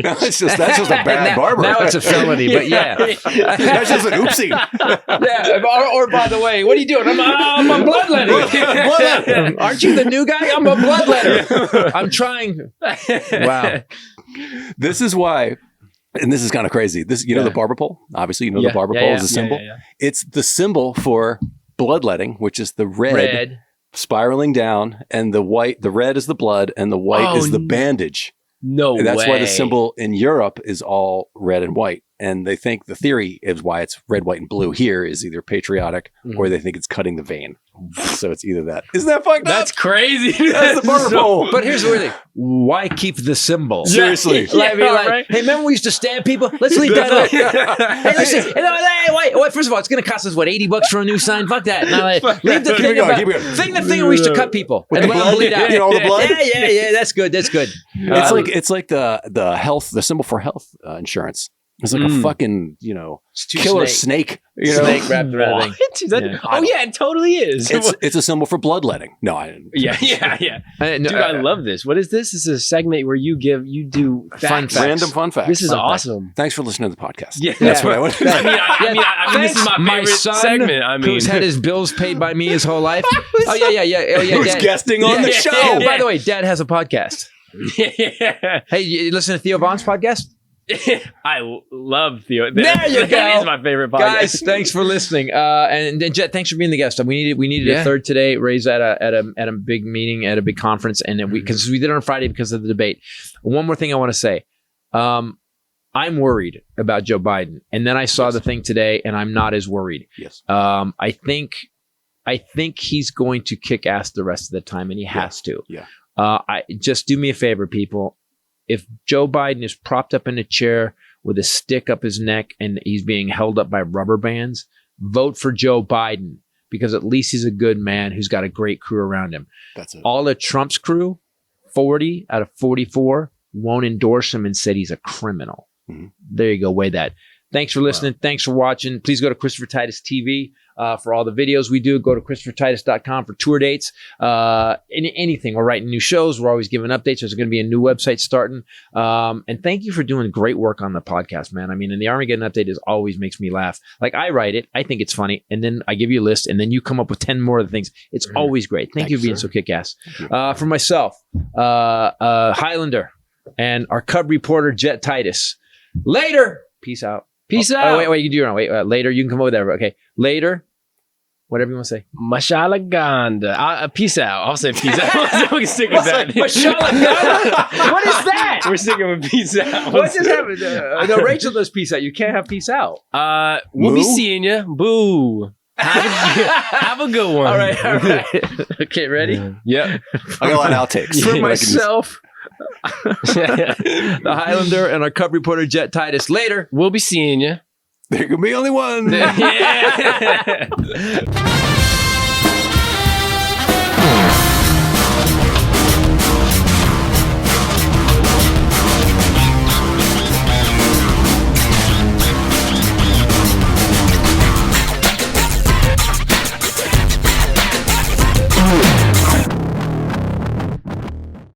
That's just a bad barber. Now it's a felony, but yeah. That's just an oopsie. Yeah. Or by the way, what are you doing? I'm a bloodletter. Aren't you the new guy? I'm a bloodletter. I'm trying. Wow. This is why, and this is kind of crazy. The barber pole? Obviously, the barber pole is a symbol. Yeah. It's the symbol for bloodletting, which is the red. Spiraling down, and the red is the blood, and the white is the bandage. No way. That's why the symbol in Europe is all red and white. And they think the theory is why it's red, white, and blue here is either patriotic or they think it's cutting the vein. So it's either that. Isn't that fucked up? That's crazy. That's the barber pole. But here's the weird thing. Why keep the symbol? Seriously. Hey, remember we used to stab people? Let's leave that up. Hey, listen. Wait, first of all, it's going to cost us, $80 for a new sign? Fuck that. Now, leave the thing about... Think the thing where we used to cut people and let them bleed out. All the blood? Yeah. That's good. It's like the symbol for health insurance. It's like a fucking, killer snake. Snake wrapped around thing. Oh yeah, it totally is. It's a symbol for bloodletting. No, I didn't. Yeah. Dude, I love this. What is this? This is a segment where you do facts. Random fun facts. This is awesome. Thanks for listening to the podcast. Yeah, that's what I want. I mean, this is my favorite segment. Who's had his bills paid by me his whole life. Yeah. Who's guesting on the show? By the way, Dad has a podcast. Hey, you listen to Theo Vaughn's podcast? I love Theo. There you go. That is my favorite podcast. Guys, thanks for listening. And Jett, thanks for being the guest. We needed a third today. Ray's at a big meeting at a big conference, and because we did it on Friday because of the debate. One more thing I want to say. I'm worried about Joe Biden. And then I saw the thing today, and I'm not as worried. Yes. I think he's going to kick ass the rest of the time, and he has to. Yeah. Just do me a favor, people. If Joe Biden is propped up in a chair with a stick up his neck and he's being held up by rubber bands, vote for Joe Biden, because at least he's a good man who's got a great crew around him. That's it. All of Trump's crew, 40 out of 44, won't endorse him and said he's a criminal. Mm-hmm. There you go. Weigh that. Thanks for listening. Wow. Thanks for watching. Please go to Christopher Titus TV for all the videos we do. Go to ChristopherTitus.com for tour dates. Anything. We're writing new shows. We're always giving updates. There's going to be a new website starting. And thank you for doing great work on the podcast, man. I mean, and the Armageddon update always makes me laugh. Like, I write it. I think it's funny. And then I give you a list. And then you come up with 10 more of the things. It's always great. Thank you for being so kick-ass. For myself, Highlander, and our Cub reporter, Jett Titus. Later. Peace out. Peace out. Oh, wait, you do it wrong. Wait, later. You can come over there. Okay. Later. Whatever you want to say. Mashalaganda. Peace out. I'll say peace out. We can stick with that. Mashalaganda? What is that? We're sticking with peace out. What just happened? No, Rachel does peace out. You can't have peace out. We'll be seeing you. Boo. Have a good one. All right. Okay, ready? Yep. I got a lot of outtakes. For myself, the Highlander, and our Cub reporter, Jett Titus. Later. We'll be seeing you. There can be only one. Yeah.